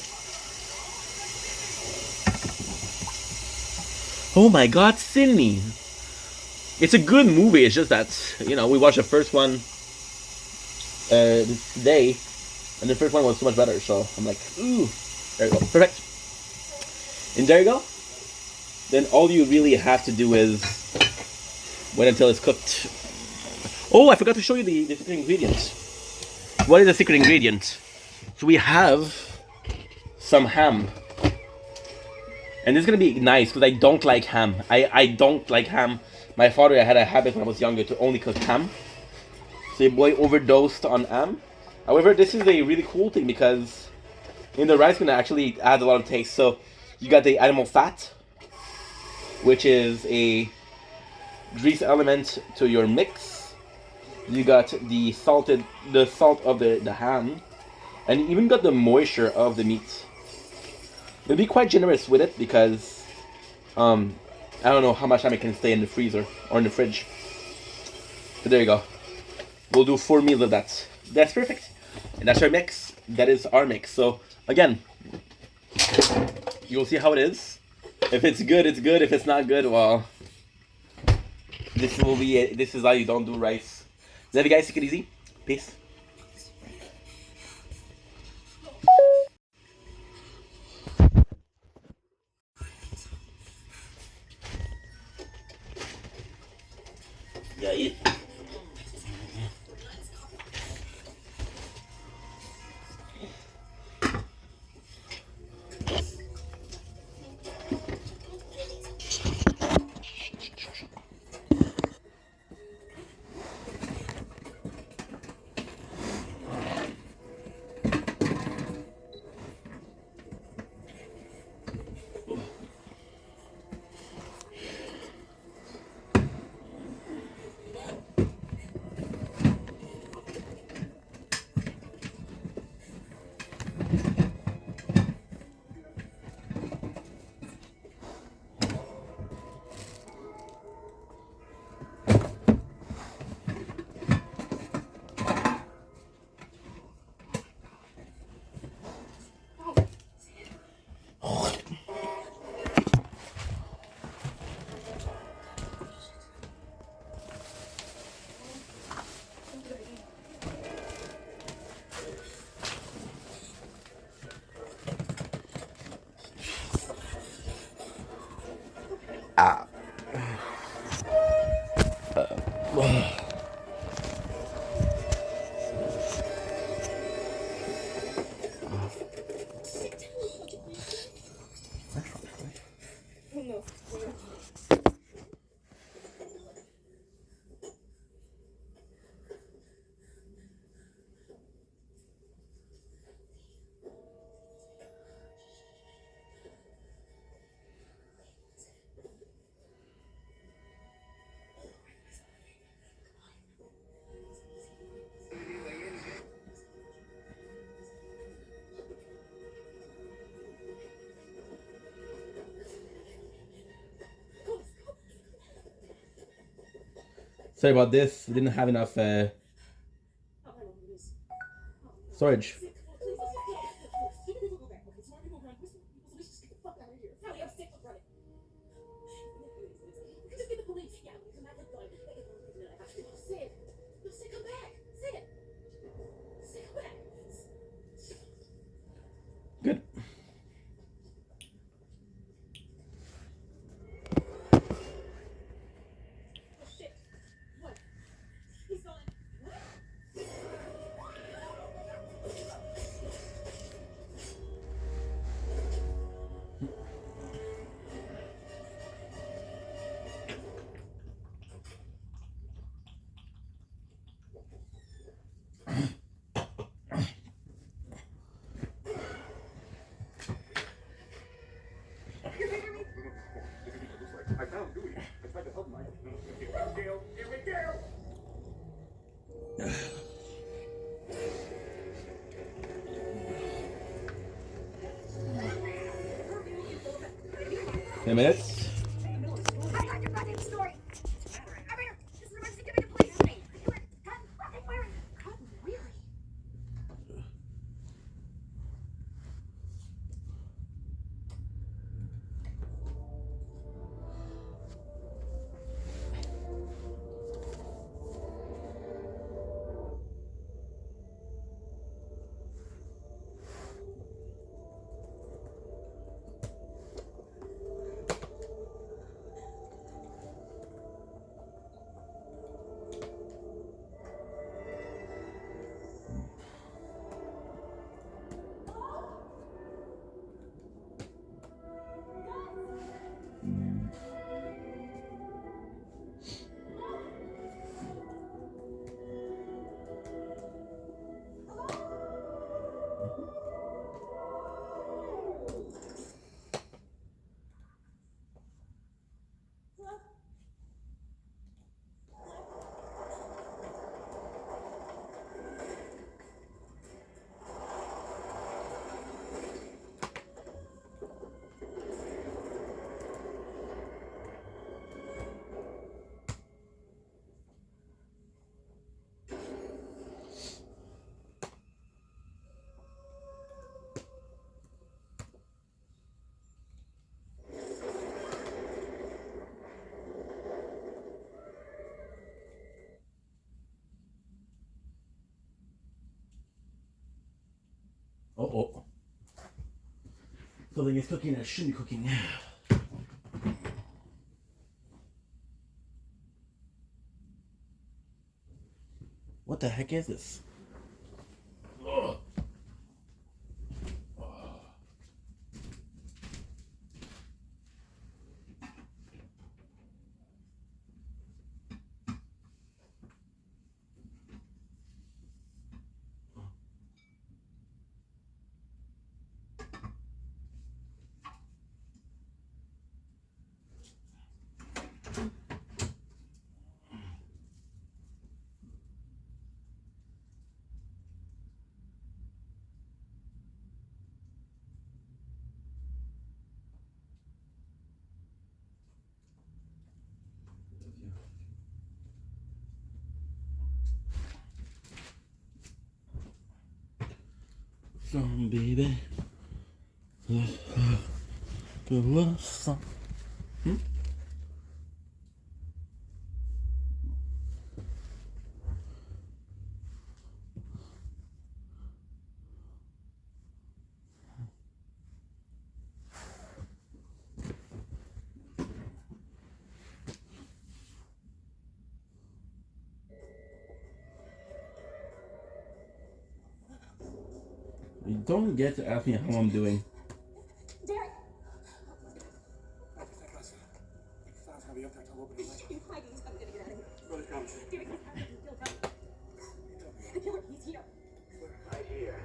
Oh my God, Sydney! It's a good movie. It's just that, you know, we watched the first one today, and the first one was so much better. So I'm like, ooh, there you go, perfect. And there you go. Then all you really have to do is wait until it's cooked. Oh, I forgot to show you the secret ingredient. What is the secret ingredient? So we have some ham. And this is going to be nice because I don't like ham. I don't like ham. My father had a habit when I was younger to only cook ham. So your boy overdosed on ham. However, this is a really cool thing because in the rice it's going to actually add a lot of taste. So you got the animal fat, which is a grease element to your mix. You got the salt of the ham, and you even got the moisture of the meat. You'll be quite generous with it because I don't know how much time it can stay in the freezer or in the fridge. But there you go. We'll do 4 meals of that. That's perfect. And that's our mix. That is our mix. So again, you'll see how it is. If it's good, it's good. If it's not good, well, this will be it. This is how you don't do rice. Love you guys. Take it easy. Peace. Yeah, eat. Sorry about this. We didn't have enough storage. Good. 10 minutes. I got your goddamn story. Over here. This is an emergency. Give me the police. Hey, you were Cotton fucking weary. Cotton weary. Oh. Something is cooking that shouldn't be cooking. What the heck is this? Ugh. Some baby. Good love song. You don't get to ask me how I'm doing. Derek. Sounds gonna be up there till opening night. I'm gonna get out of here. Brother, come. Derek, he'll tell me. The killer, he's here. Right here.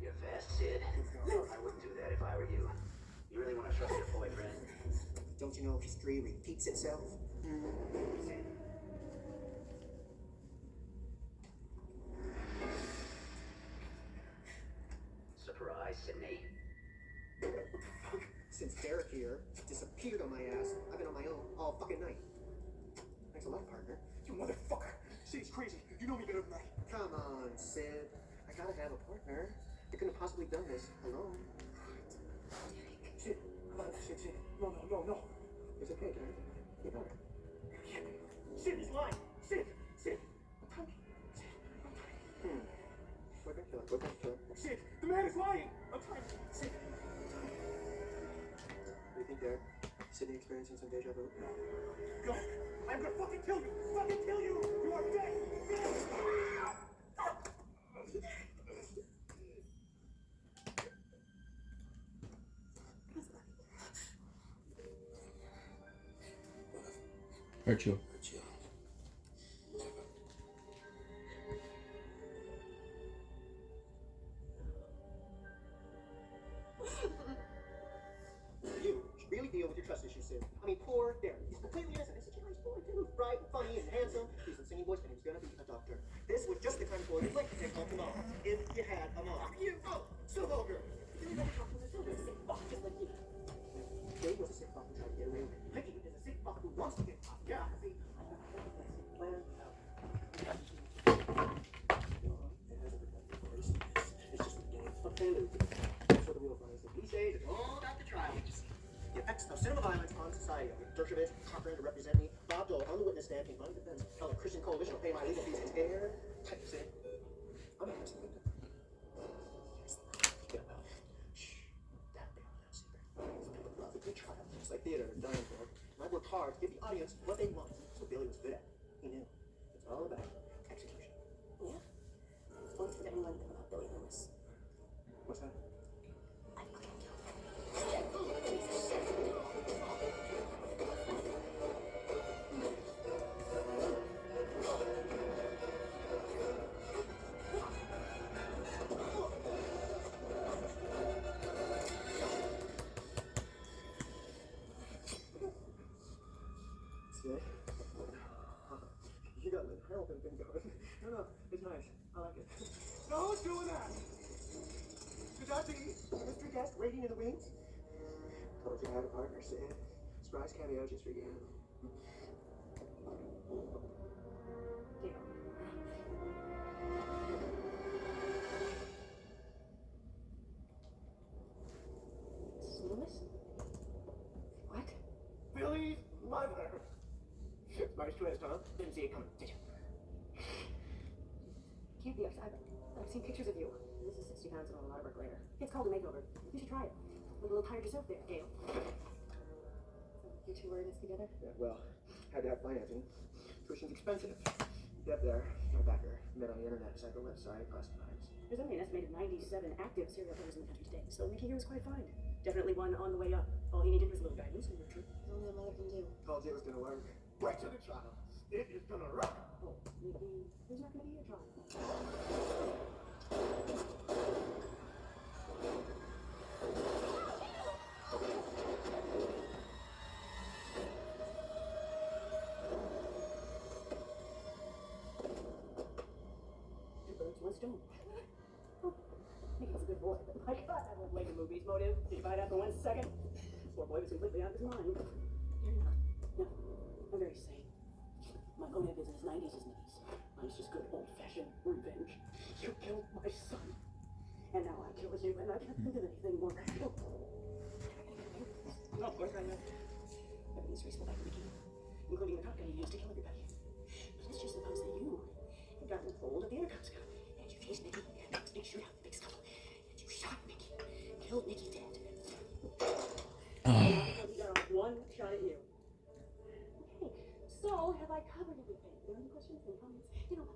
You're fast, Sid. I wouldn't do that if I were you. You really want to trust your boyfriend? Don't you know history repeats itself? Surprise, Sydney. Since Derek here disappeared on my ass, I've been on my own all fucking night. Thanks a lot, partner. You motherfucker. Sid's crazy. You know me better than that. Come on, Sid. I gotta have a partner. You couldn't have possibly done this alone. Sid. Sid. No. It's okay, Derek. You know it. Sid, he's lying. Sid. I'm telling you. Sid, I'm telling you. Boyfriend killer. Sid, the man is lying. I'm telling you. Sid. What do you think, Derek? Sydney experiencing some deja vu? Go. I'm gonna fucking kill you. Fucking kill you. You are dead. Hurt you. You should really deal with your trust issues, Sid. I mean, poor Derek. He's completely innocent. He's such a nice boy, too. Bright and funny and handsome. He's a singing voice, and he's gonna be a doctor. This was just the kind of boy you'd like to take off the mom. If you had a mom. You! Oh, so vulgar. You never talk to him. He's so fuck just like you. and lose. That's what the real fun is. These days, it's all about the trial. The effects of cinema violence on society. Dershowitz, Cochran to represent me. Bob Dole on the witness stand. Can run defense. Tell the Christian Coalition will pay my legal fees. It's air. Type say. I'm not messing with it. Yeah, well, shh. That big secret. People love a good trial. It's like theater, dying for. And I worked hard to give the audience what they want. So Billy was good at. He knew. It's all about execution. Yeah? What did anyone think about Billy Loomis? What's that? See? You got the helping thing going. No, it's nice. I like it. No one's doing that! Could that be mystery guest waiting in the wings? Told you I had a partner, Sid. Surprise cameo just for you. Mrs. Loomis? What? Billy's mother! Nice twist, huh? Didn't see it coming, did you? Can't be. I've seen pictures of you. This is 60 pounds and a lot of work later. It's called a makeover. You should try it. Look a little tired yourself there, Gail. So you two were in this together? Yeah, well, had to have financing. Tuition's expensive. Get there, my backer. Met on the internet, cyber website, classifieds. There's only an estimated 97 active serial killers in the country today, so Mickey here was quite fine. Definitely one on the way up. All he needed was a little guidance and nurture. Only a mother can do. Told you it was gonna work. Right to the trial. It is gonna rock. Oh, Mickey, there's not going to be a trial. Two birds, one stone. Oh, Mickey's a good boy, but my God, that won't make a movie's motive. Did you buy that for 1 second? Poor boy was completely out of his mind. You're not. No, I'm very sane. My motive is his 90s, his 90s. Mine's just good old-fashioned revenge. You killed my son. And now I killed you, and I can't think of anything more rational. No, of course I know. Everything's traceable back to Mickey, including the shotgun he used to kill everybody. But let's just suppose that you had gotten hold of the intercom scout, and you chased Mickey, and there was a big shootout, big scuffle, and you shot Mickey, killed Mickey dead. Because he got off one shot at you. Okay, so have I covered everything? Are there any questions, any comments? You know,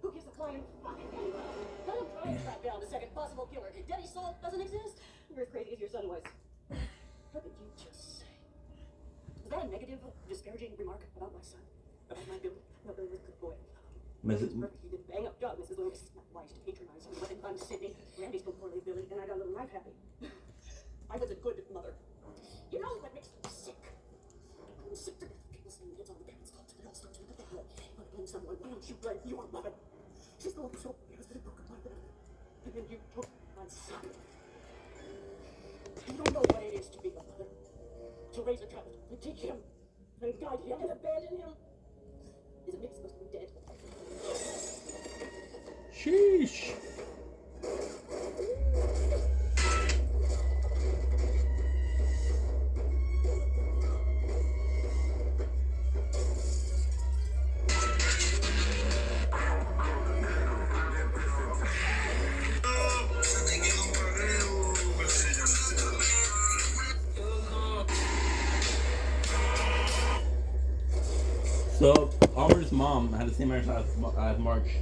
who gives a flying fucking anyway? Let him try and track down the second possible killer. Denny Salt doesn't exist. You're as crazy as your son was. What did you just say? Was that a negative, disparaging remark about my son? About my Billy? No, Billy was a good boy. Billy was perfect. He did a bang-up job, Mrs. Loomis. It's not wise to patronize you. But I'm Sydney. Randy spoke poorly of Billy, and I got a little life happy. I was a good mother. You know what makes me sick? I'm sick to death of people saying that it's all the parents' fault. It all starts with the family. You want to blame someone? Why don't you blame your mother? She's the one who told me I was going to broken my family. And then you took my son. You don't know what it is to be a mother. To raise a child, and teach him, and guide him, and abandon him. Isn't Nick supposed to be dead? Sheesh. So, Oliver's mom had the same marriage as Marge.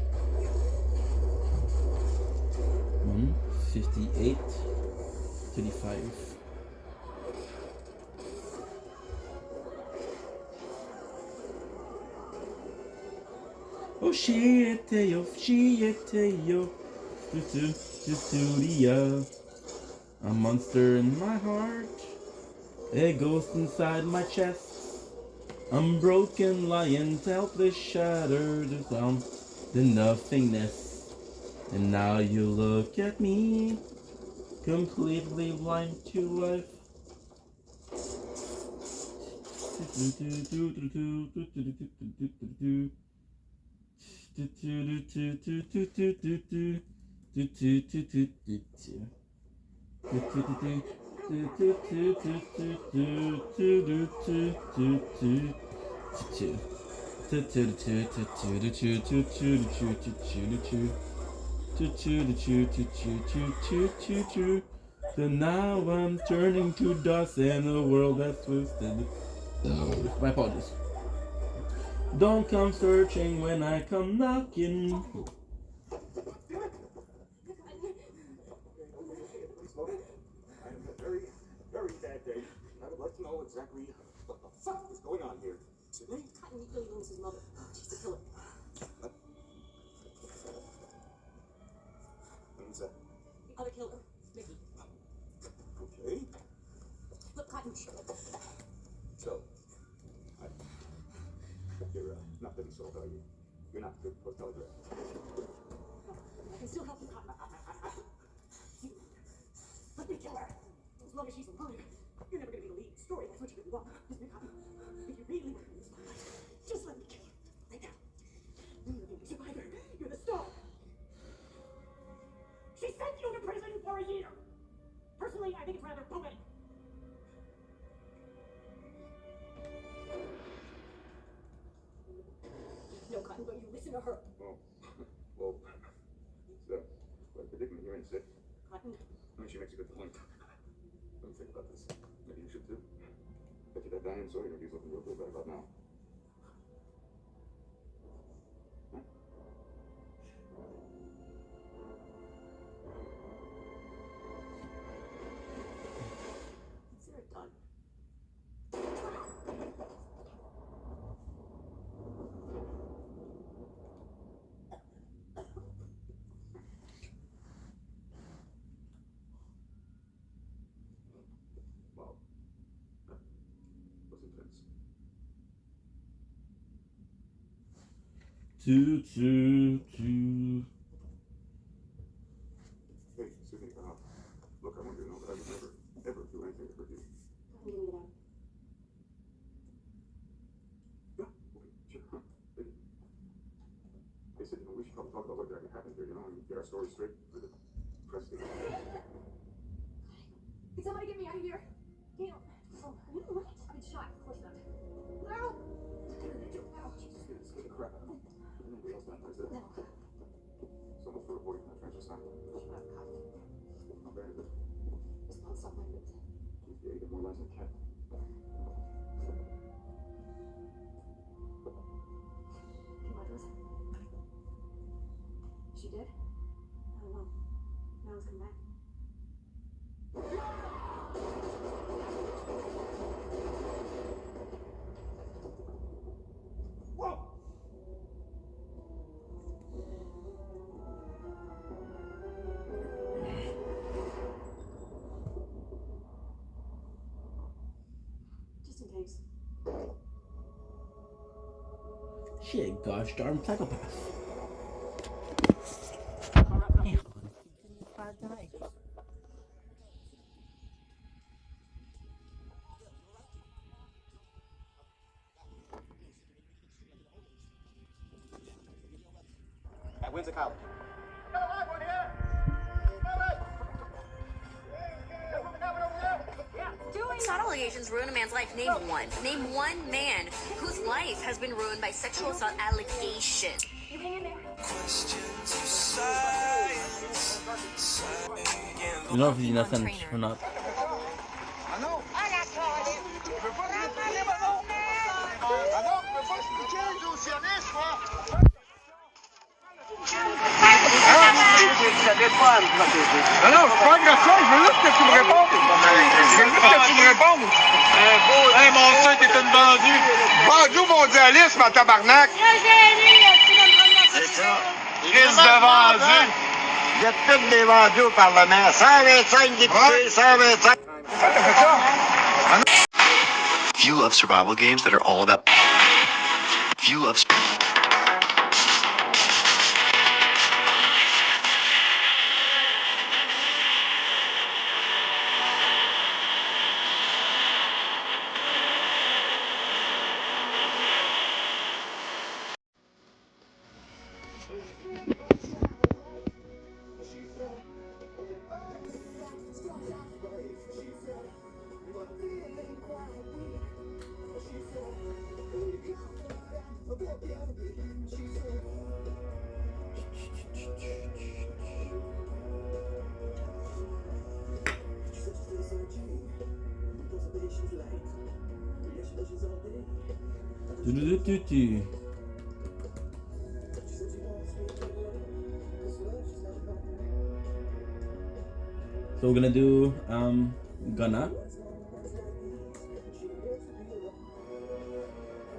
58, 35. Oh, shit, yo, a monster in my heart, a ghost inside my chest. Unbroken lions, helpless, shattered, down the nothingness. And now you look at me, completely blind to life. Then now I'm turning to dust and the world has twisted. My apologies. Don't come searching when I come knocking. I am in a very, very bad day. I would like to know exactly what the fuck is going on here. Sydney? Cotton really owns his mother. She's a killer. Who's that? The other killer, Mickey. Okay. Look, Cotton. So, you're not getting sold, are you? You're not good for telegraph. I can still help you, Cotton. Let me kill her. As long as she's alive, you're never gonna be the lead story. That's what you really want, isn't it, Cotton? If you really want to be the spotlight, just let me kill her. Right now. You're the survivor. You're the star. She sent you to prison for a year. Personally, I think it's rather poetic. No, Cotton, don't you listen to her. Oh, well, it's quite a predicament you're in, Sid. Cotton. I mean, she makes a good point. Let me think about this. Maybe you should too. Bet you that Diane Sawyer interview's looking real good right about now. Huh? Consider it done. Wow. That was intense. Hey, Sydney, look, I want you to know that I would never, ever do anything to hurt you. I'm giving it out. Yeah, okay, sure, huh, maybe. Hey, Sydney, we should probably talk about what actually happened here, you know, and get our story straight for the press. Can somebody get me out of here? Gail. Oh, are you alright? I've been shot. Of course not. No! Scare the crap out of me. Anybody else not like that? No. So much for avoiding that trench this time. Shut up, Cotton. How bad is it? This pulse off my ribs. Yeah, you get more lines than a cat. Kim Rogers? Is she dead? I don't know. Now let's come back. Whoa! Just in case. She a gosh darn psychopath. At Windsor College. Assault allegations ruin a man's life. Name one. Name one man whose life has been ruined by sexual assault allegations. You hang in there. You know if he's innocent or not. Non, c'est pas agressant, je veux juste que tu me répondes. Je veux juste que tu me répondes. Hey, mon soeur, t'es une vendue. Vendu mondialisme en tabarnak. C'est ça. Crise de vendu. Vous êtes tous des vendus au Parlement. 125 députés, 125. If you love survival games that are all about... If you love... Do-do-do-do-do. So we're gonna do Ghana.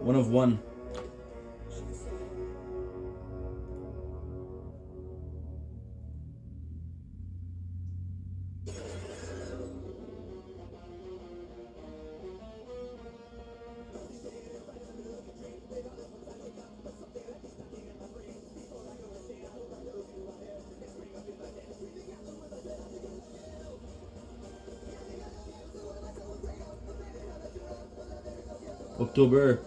One of one. October.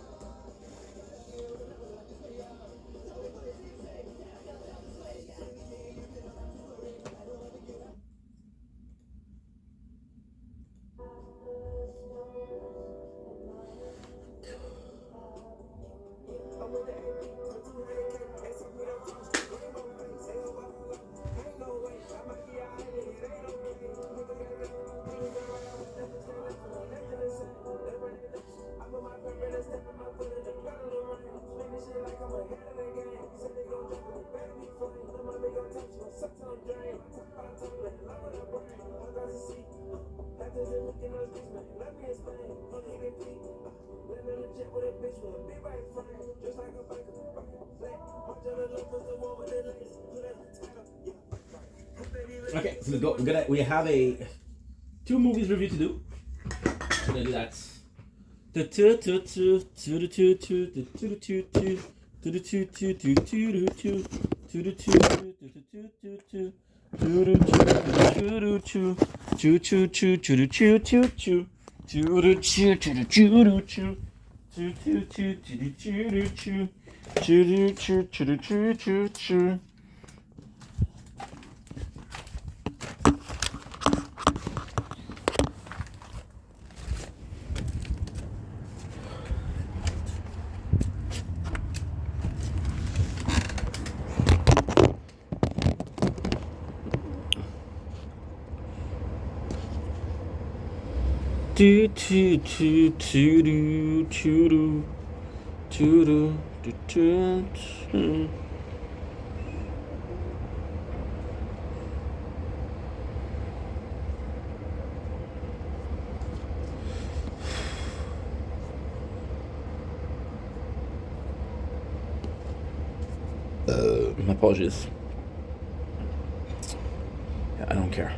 Okay, so let's go. We have two movies review to do. We're gonna do that. My apologies. Yeah, I don't care.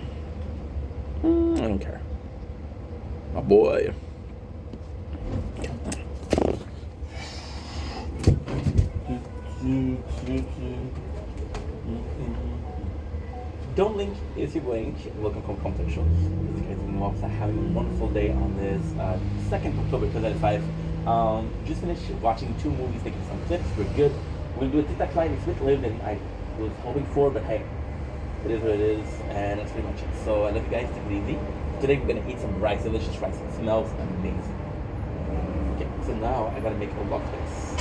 I don't care. My boy. Don't blink if you blink. Welcome to Complex Show. You guys are having a wonderful day on this 2nd October 2005. Just finished watching 2 movies, taking some clips. We're good. We're gonna do a TikTok live. It's a bit later than I was hoping for, but hey, it is what it is, and that's pretty much it. So I love you guys. Take it easy. Today we're gonna eat some rice, delicious rice. It smells amazing. Okay, so now I gotta make a log face.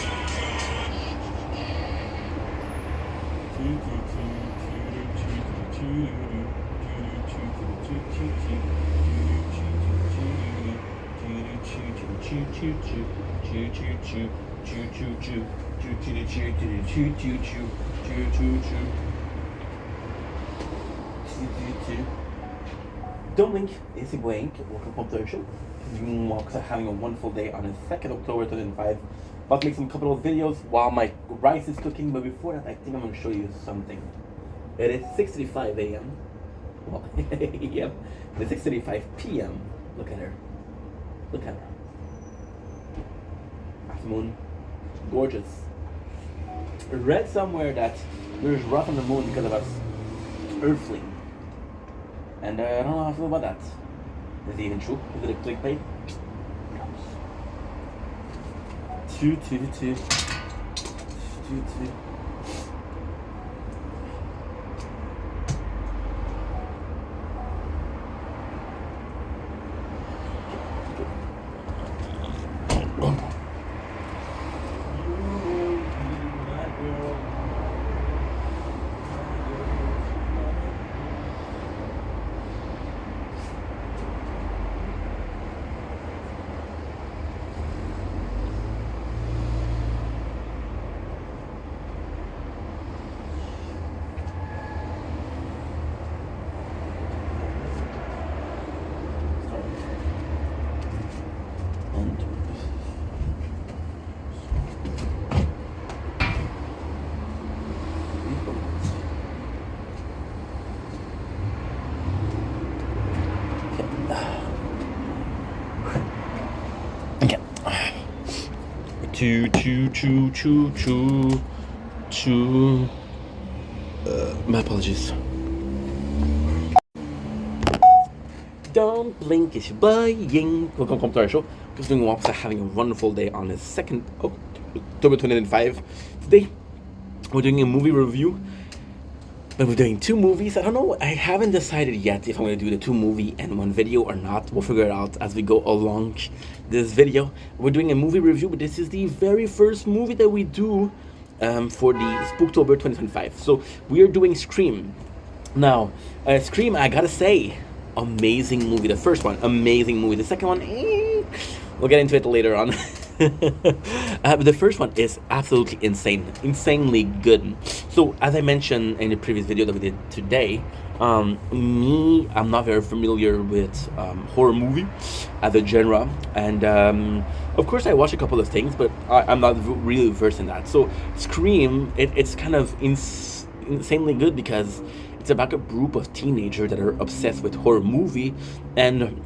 Don't blink, it's a blink. Welcome home to the show. Because I'm having a wonderful day on the 2nd October 2005. About to make some couple of videos while my rice is cooking, but before that I think I'm going to show you something. It is 6:35 a.m. Well, yep, it's 6:35 p.m. Look at her. Look at her. Half moon. Gorgeous. I read somewhere that there's rough on the moon because of us earthling. And I don't know how I feel about that. Is it even true? Is it a clickbait? Two. My apologies. Don't blink, it's your buying. Welcome to our show. Just doing Wapsa, having a wonderful day on the 2nd of October 2005. Today, we're doing a movie review. But we're doing 2 movies. I don't know. I haven't decided yet if I'm going to do the 2 movie and 1 video or not. We'll figure it out as we go along this video. We're doing a movie review, but this is the very first movie that we do for the Spooktober 2025. So we are doing Scream. Now, Scream, I gotta say, amazing movie. The first one, amazing movie. The second one, we'll get into it later on. But the first one is absolutely insanely good. So as I mentioned in the previous video that we did today, I'm not very familiar with horror movie as a genre, and of course I watch a couple of things, but I'm not really versed in that. So Scream, it's kind of insanely good because it's about a group of teenagers that are obsessed with horror movie, and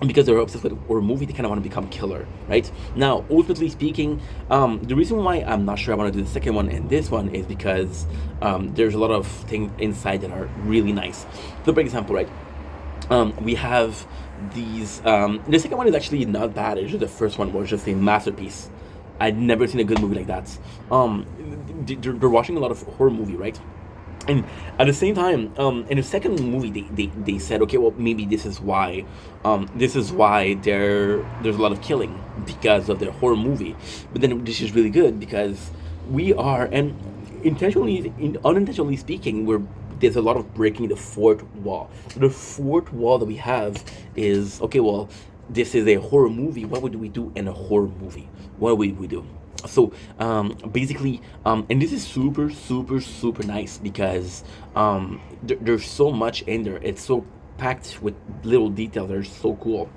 because they're obsessed with horror movie, they kind of want to become killer, right? Now, ultimately speaking, the reason why I'm not sure I want to do the second one and this one is because there's a lot of things inside that are really nice. So, for example, right, we have these. The second one is actually not bad. It's just the first one was just a masterpiece. I'd never seen a good movie like that. They're watching a lot of horror movie, right? And at the same time, in the second movie, they said, okay, well, maybe this is why there's a lot of killing because of their horror movie. But then this is really good because we are, and unintentionally speaking, there's a lot of breaking the fourth wall. So the fourth wall that we have is, okay, well, this is a horror movie. What would we do in a horror movie? What would we do? So basically, and this is super nice because there's so much in there. It's so packed with little details that are so cool.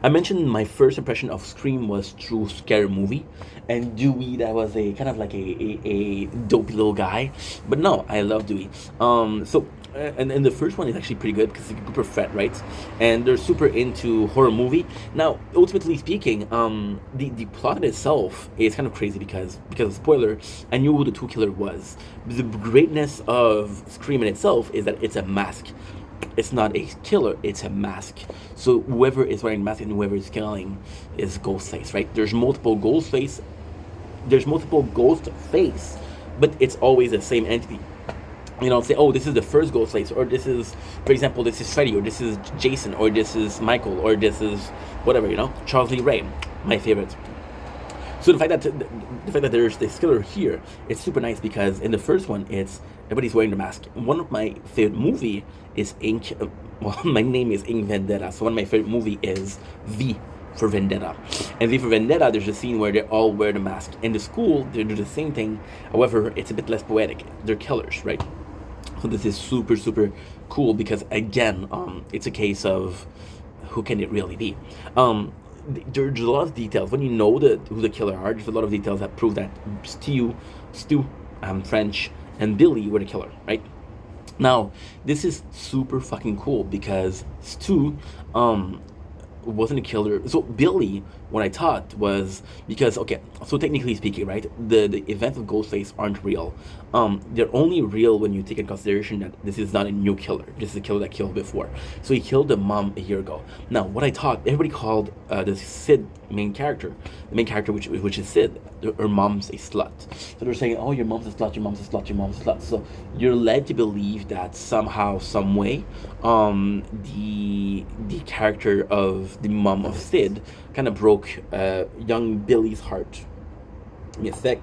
I mentioned my first impression of Scream was through Scary Movie, and Dewey, that was a kind of like a dopey little guy, but no, I love Dewey. And the first one is actually pretty good because it's a group of friends, right? And they're super into horror movie. Now, ultimately speaking, the plot itself is kind of crazy because of spoiler, I knew who the 2 killer was. The greatness of Scream in itself is that it's a mask. It's not a killer, it's a mask. So whoever is wearing a mask and whoever is killing is Ghostface, right? There's multiple Ghostface, but it's always the same entity. You know, say, oh, this is the first Ghostface, or this is, for example, this is Freddy, or this is Jason, or this is Michael, or this is whatever, you know, Charles Lee Ray, my favorite. So the fact that there's this killer here, it's super nice because in the first one, it's everybody's wearing the mask. One of my favorite movie is my name is Ink Vendetta, so one of my favorite movie is V for Vendetta. And V for Vendetta, there's a scene where they all wear the mask. In the school, they do the same thing, however, it's a bit less poetic. They're killers, right? So this is super cool because, again, it's a case of who can it really be? There's a lot of details. When you know who the killer are, there's a lot of details that prove that Stu, French, and Billy were the killer, right? Now, this is super fucking cool because Stu wasn't a killer. So Billy, what I thought was, because, okay, so technically speaking, right, the events of Ghostface aren't real. They're only real when you take into consideration that this is not a new killer. This is a killer that killed before. So he killed the mom a year ago. Now, what I thought, everybody called the Sid main character, which is Sid, her mom's a slut. So they're saying, oh, your mom's a slut, your mom's a slut, your mom's a slut. So you're led to believe that somehow, some way, the character of the mom of Sid kind of broke young Billy's heart. Give me a sec.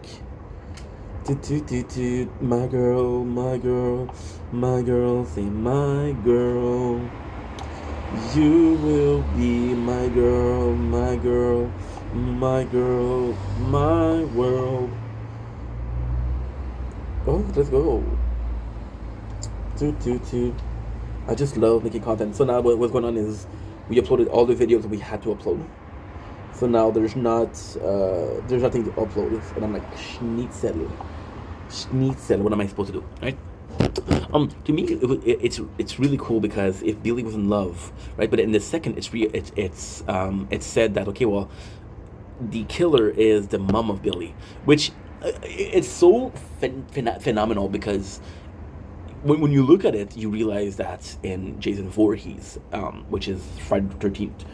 My girl, my girl, my girl, say my girl. You will be my girl, my girl, my girl, my world. Oh, let's go. I just love making content. So now what's going on is we uploaded all the videos we had to upload. So now there's nothing to upload, and I'm like, schnitzel, what am I supposed to do, right? To me, it's really cool because if Billy was in love, right? But in the second, it's said that, okay, well, the killer is the mom of Billy, which it's so phenomenal because when you look at it, you realize that in Jason Voorhees, which is Friday the 13th,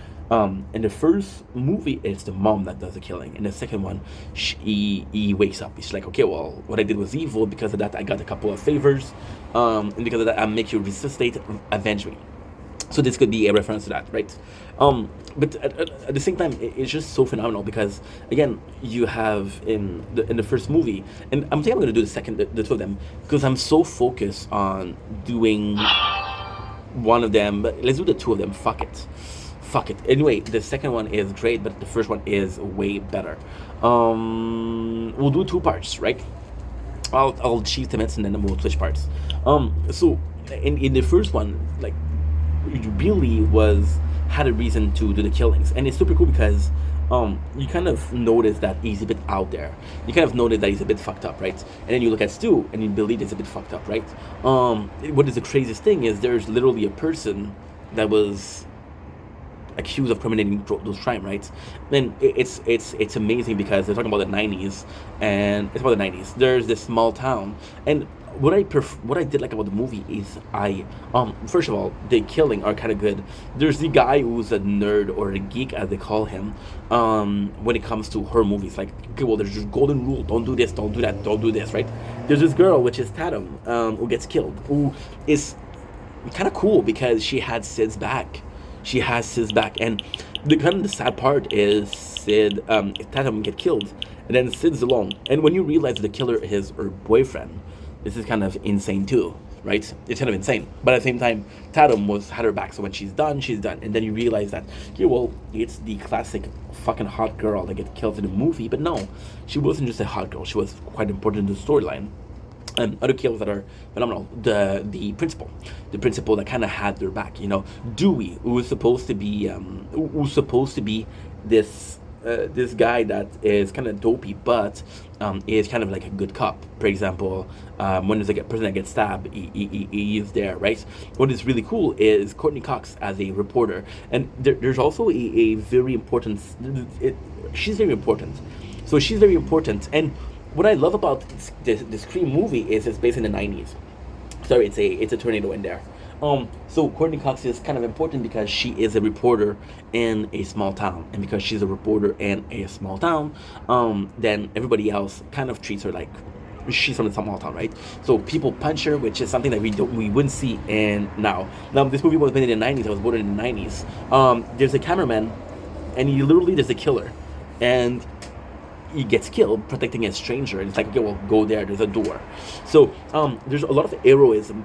in the first movie, it's the mom that does the killing. In the second one, he wakes up. He's like, okay, well, what I did was evil. Because of that, I got a couple of favors. And because of that, I make you resuscitate, avenge me. So this could be a reference to that, right? But at the same time, it's just so phenomenal because again, you have in the first movie, and I'm thinking I'm gonna do the two of them because I'm so focused on doing one of them. But let's do the two of them. Fuck it. Anyway, the second one is great, but the first one is way better. We'll do two parts, right? I'll achieve 10 minutes and then we'll switch parts. So in the first one, like, Billy had a reason to do the killings, and it's super cool because you kind of notice that he's a bit out there. You kind of notice that he's a bit fucked up, right? And then you look at Stu, and you believe he's a bit fucked up, right? What is the craziest thing is there's literally a person that was accused of committing those crimes, right? And it's amazing because they're talking about the 90s, and it's about the 90s. There's this small town, and what I did like about the movie is first of all, the killing are kind of good. There's the guy who's a nerd or a geek as they call him when it comes to horror movies, like, okay, well, there's just golden rule: don't do this, don't do that, don't do this, right? There's this girl, which is Tatum, who gets killed, who is kind of cool because she had Sid's back. And the sad part is Tatum get killed, and then Sid's alone. And when you realize the killer is her boyfriend, this is kind of insane too, right? It's kind of insane. But at the same time, Tatum had her back, so when she's done, she's done. And then you realize that, yeah, well, it's the classic fucking hot girl that gets killed in the movie. But no, she wasn't just a hot girl. She was quite important in the storyline. Other kills that are phenomenal. The principal that kind of had their back. You know, Dewey, who was supposed to be this guy that is kind of dopey, but is kind of like a good cop. For example, when there's like a person that gets stabbed, he is there, right? What is really cool is Courtney Cox as a reporter, and there's also a very important. She's very important. So she's very important, and what I love about the Scream movie is it's based in the 90s. Sorry, it's a tornado in there. So Courtney Cox is kind of important because she is a reporter in a small town, and because she's a reporter in a small town, then everybody else kind of treats her like she's from a small town, right? So people punch her, which is something that we wouldn't see in now. Now this movie was made in the 90s. I was born in the 90s. There's a cameraman, and there's a killer, and he gets killed protecting a stranger, and it's like, okay, well, go there, there's a door. So there's a lot of heroism.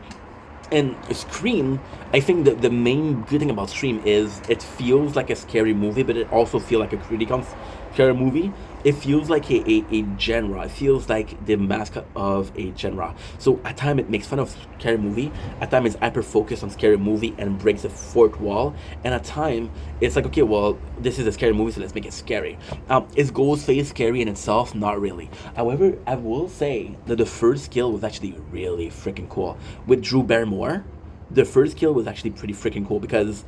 And Scream, I think that the main good thing about Scream is it feels like a scary movie, but it also feels like a critically scary movie. It feels like a genre. It feels like the mascot of a genre. So at times it makes fun of scary movie. At times it's hyper focused on scary movie and breaks the fourth wall. And at times it's like, okay, well, this is a scary movie, so let's make it scary. Is Ghostface scary in itself? Not really. However, I will say that the first kill was actually really freaking cool. With Drew Barrymore, the first kill was actually pretty freaking cool because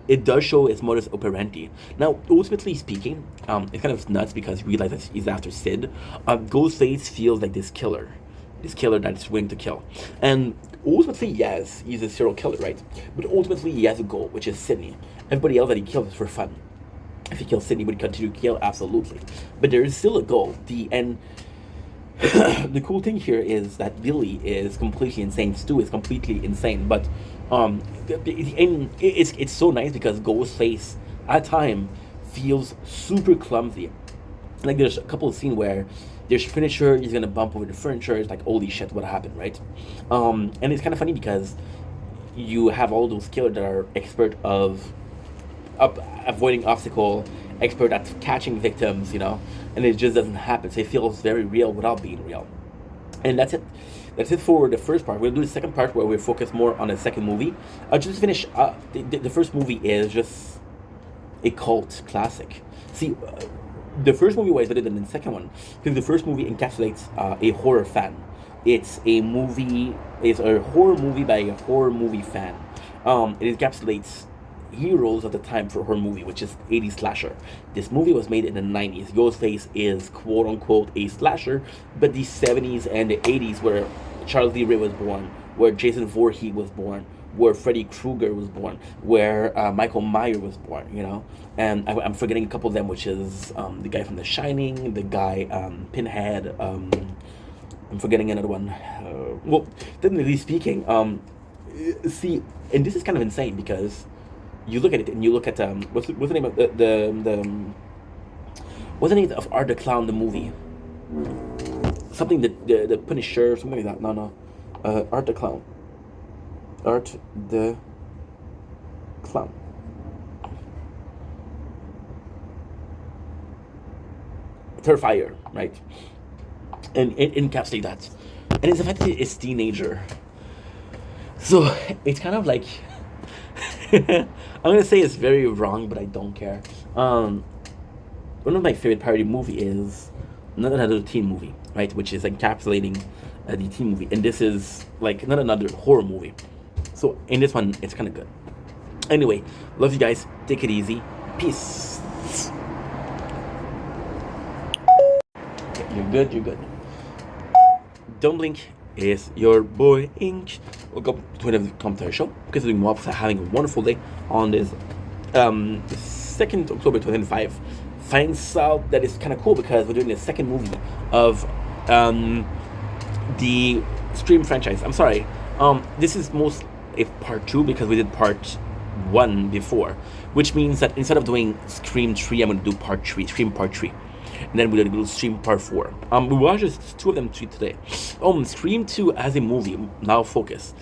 it does show its modus operandi. Now, ultimately speaking, it's kind of nuts because you realize that he's after Sid. Ghostface feels like this killer that's willing to kill. And ultimately, yes, he's a serial killer, right? But ultimately, he has a goal, which is Sydney. Everybody else that he kills is for fun. If he kills Sydney, would he continue to kill? Absolutely. But there is still a goal. The cool thing here is that Billy is completely insane. Stu is completely insane. But it's so nice because Ghostface at time feels super clumsy. Like there's a couple of scenes where there's furniture, he's gonna bump over the furniture. It's like, holy shit, what happened, right? And it's kind of funny because you have all those killers that are expert of avoiding obstacle, expert at catching victims, you know, and it just doesn't happen. So it feels very real without being real. And that's it. That's it for the first part. We'll do the second part where we focus more on the second movie. Just to finish, the first movie is just a cult classic. See, the first movie was better than the second one because the first movie encapsulates a horror fan. It's a horror movie by a horror movie fan. It encapsulates heroes of the time for horror movie, which is 80s slasher. This movie was made in the 90s. Ghostface is quote unquote a slasher, but the 70s and the 80s, where Charles Lee Ray was born, where Jason Voorhees was born, where Freddy Krueger was born, where Michael Myers was born, you know? And I'm forgetting a couple of them, which is the guy from The Shining, the guy, Pinhead, I'm forgetting another one. Well, technically speaking, see, and this is kind of insane because you look at it and you look at, what's the name of what's the name of Art the Clown, the movie? Something the Punisher, something like that. No. Art the Clown. Art the Clown. Terrifier, right? And it encapsulates that. And it's the fact that it's teenager. So it's kind of like I'm gonna say it's very wrong, but I don't care. One of my favorite parody movie is not another teen movie, right? Which is encapsulating the teen movie, and this is like not another horror movie. So in this one, it's kind of good. Anyway, love you guys. Take it easy. Peace. Okay, you're good. You're good. Don't blink. Is your boy Ink. Welcome to another commentary show. Because doing more, having a wonderful day on this 2nd October 2005. Finds out that it's kind of cool because we're doing the second movie of the Scream franchise. I'm sorry. This is most a part 2 because we did part 1 before, which means that instead of doing Scream 3, I'm going to do part 3, Scream part 3. And then we're going to do Scream part 4. We watched just 2 of them today. Scream 2 as a movie, now focus.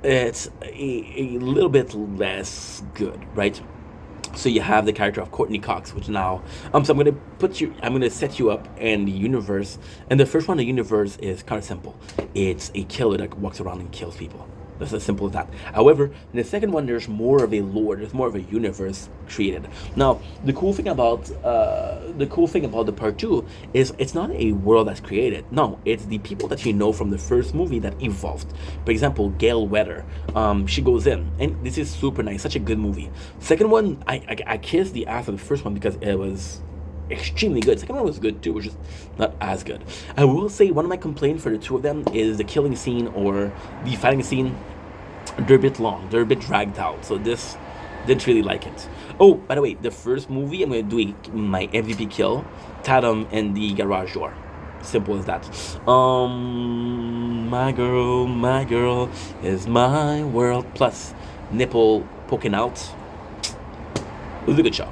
It's a little bit less good, right? So you have the character of Courtney Cox, which now, so I'm going to set you up in the universe. And the first one in the universe is kind of simple. It's a killer that walks around and kills people. That's as simple as that. However, in the second one, there's more of a lore. There's more of a universe created. Now, the cool thing about the part 2 is it's not a world that's created. No, it's the people that you know from the first movie that evolved. For example, Gail Weather. She goes in, and this is super nice. Such a good movie. Second one, I kissed the ass of the first one because it was extremely good. Second one was good too, which is not as good. I will say one of my complaints for the 2 of them is the killing scene or the fighting scene. They're a bit long. They're a bit dragged out. So this didn't really like it. Oh, by the way, the first movie I'm going to do my MVP kill, Tatum in the garage door. Simple as that. My girl is my world. Plus nipple poking out. It was a good show.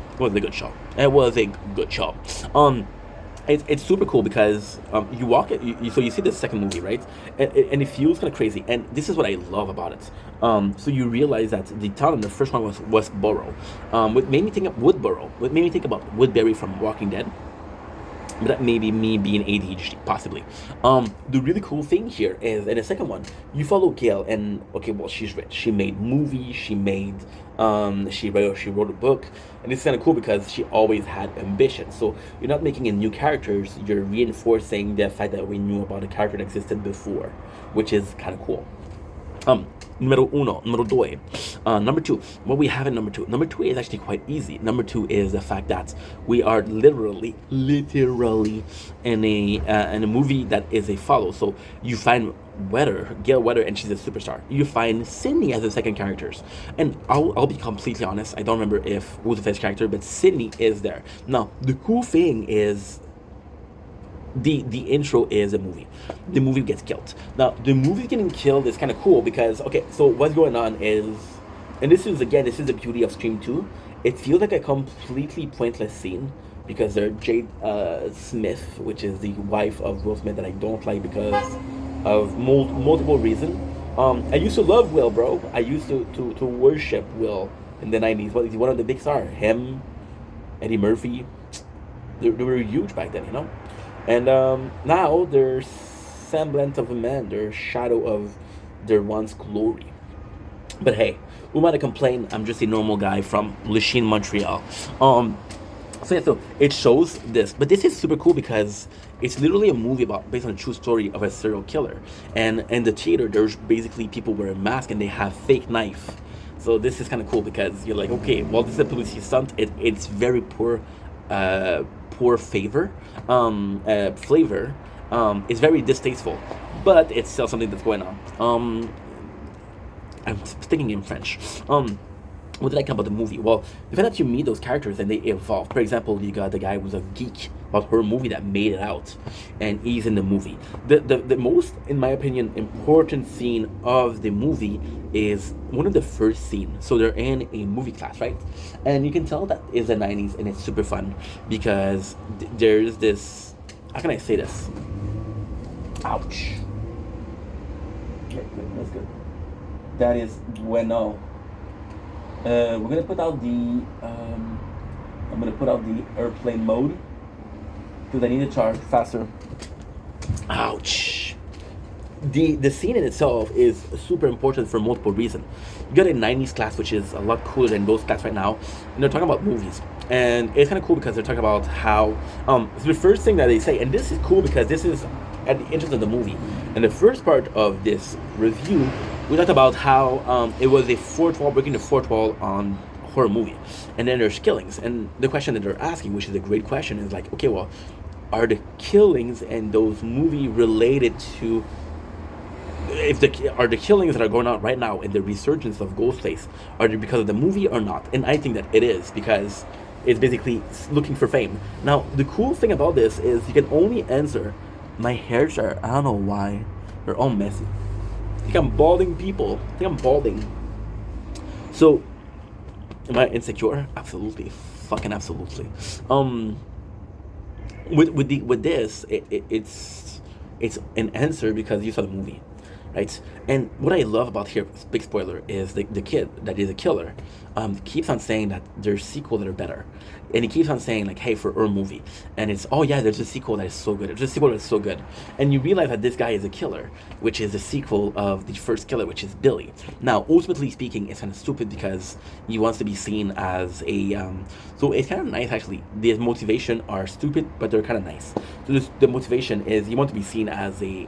It's super cool because you walk it. So you see the second movie, right? And it feels kind of crazy. And this is what I love about it. So you realize that the town in the first one was Westboro. What made me think of Woodboro. What made me think about Woodbury from Walking Dead. But that may be me being ADHD, possibly. The really cool thing here is in the second one, you follow Gail, and okay, well, she's rich. She made movies. She wrote a book, and it's kind of cool because she always had ambition. So you're not making a new characters. You're reinforcing the fact that we knew about a character that existed before, which is kind of cool. Number 2. What we have in number 2. Number 2 is actually quite easy. Number 2 is the fact that we are literally in a movie that is a follow. So you find Gail Weather, and she's a superstar. You find Sydney as the second characters, and I'll be completely honest. I don't remember who was the first character, but Sydney is there. Now the cool thing is. The intro is a movie. The movie gets killed. Now, the movie getting killed is kind of cool because, okay, so what's going on is, and this is the beauty of Scream 2. It feels like a completely pointless scene because there's Jade Smith, which is the wife of Will Smith, that I don't like because of multiple reasons. I used to love Will, bro. I used to worship Will in the 90s. Well, he's one of the big stars. Him, Eddie Murphy, they were huge back then, you know? And now they're semblance of a man. They're a shadow of their once glory. But hey, who might have complained? I'm just a normal guy from Lachine, Montreal. So it shows this. But this is super cool because it's literally a movie based on a true story of a serial killer. And in the theater, there's basically people wearing masks and they have fake knife So this is kind of cool because you're like, okay, well, this is a publicity stunt. It's very poor, poor flavor. It's very distasteful, but it's still something that's going on. I'm speaking in French. What did I like about the movie? Well, the fact that you meet those characters and they evolve. For example, you got the guy who's a geek about her movie that made it out, and he's in the movie. The most, in my opinion, important scene of the movie is one of the first scenes. So they're in a movie class, right? And you can tell that it's the 90s and it's super fun because there's this, how can I say this? Ouch. Okay, good, that's good. That is bueno. We're gonna put out the I'm gonna put out the airplane mode because I need to charge faster. Ouch. The scene in itself is super important for multiple reasons. You got a 90s class which is a lot cooler than those class right now, and they're talking about movies. And it's kind of cool because they're talking about how so the first thing that they say, and this is cool because this is at the entrance of the movie. And the first part of this review, we talked about how it was a fourth wall, breaking the fourth wall on horror movie. And then there's killings. And the question that they're asking, which is a great question, is like, okay, well, are the killings in those movies related to, are the killings that are going on right now in the resurgence of Ghostface, are they because of the movie or not? And I think that it is, because it's basically looking for fame. Now, the cool thing about this is you can only answer, my hairs are, I don't know why, they're all messy. I think I'm balding, people. I think I'm balding. So, am I insecure? Absolutely. Fucking absolutely. With this, it's an answer because you saw the movie, right? And what I love about here, big spoiler, is the kid that is a killer keeps on saying that there's sequels that are better. And he keeps on saying, like, hey, for our movie. And it's, oh yeah, there's a sequel that is so good. There's a sequel that's so good. And you realize that this guy is a killer, which is a sequel of the first killer, which is Billy. Now, ultimately speaking, it's kind of stupid because he wants to be seen as a, so it's kind of nice, actually. The motivation are stupid, but they're kind of nice. So the motivation is you want to be seen as a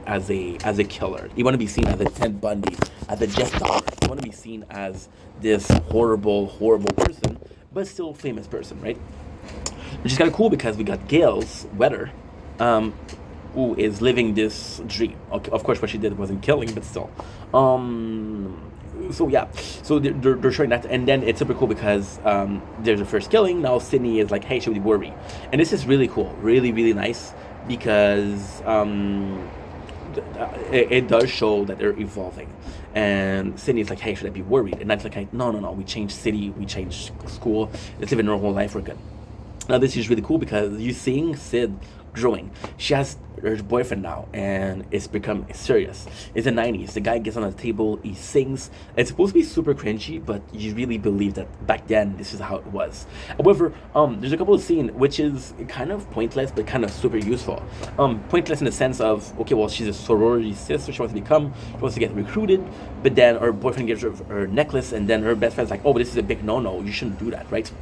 killer. You want to be seen as a Ted Bundy, as a Jeff Dahmer. You want to be seen as this horrible person, but still famous person, right? Which is kind of cool because we got Gales Weather, who is living this dream. Okay, of course, what she did wasn't killing, but still. So yeah, so they're showing that, and then it's super cool because there's a first killing. Now Sydney is like, hey, should we worry? And this is really cool, really, really nice, because it does show that they're evolving. And Sydney's like, hey, should I be worried? And Knight's like, hey, no, we changed city, we changed school, let's live a normal life, we're good. Now this is really cool because you're seeing Sid growing. She has her boyfriend now, and it's become serious. It's the 90s. The guy gets on the table, he sings. It's supposed to be super cringy, but you really believe that back then this is how it was. However, there's a couple of scenes which is kind of pointless, but kind of super useful. Pointless in the sense of, okay, well, she's a sorority sister, she wants to get recruited, but then her boyfriend gives her necklace, and then her best friend's like, oh, but this is a big no-no, you shouldn't do that, right?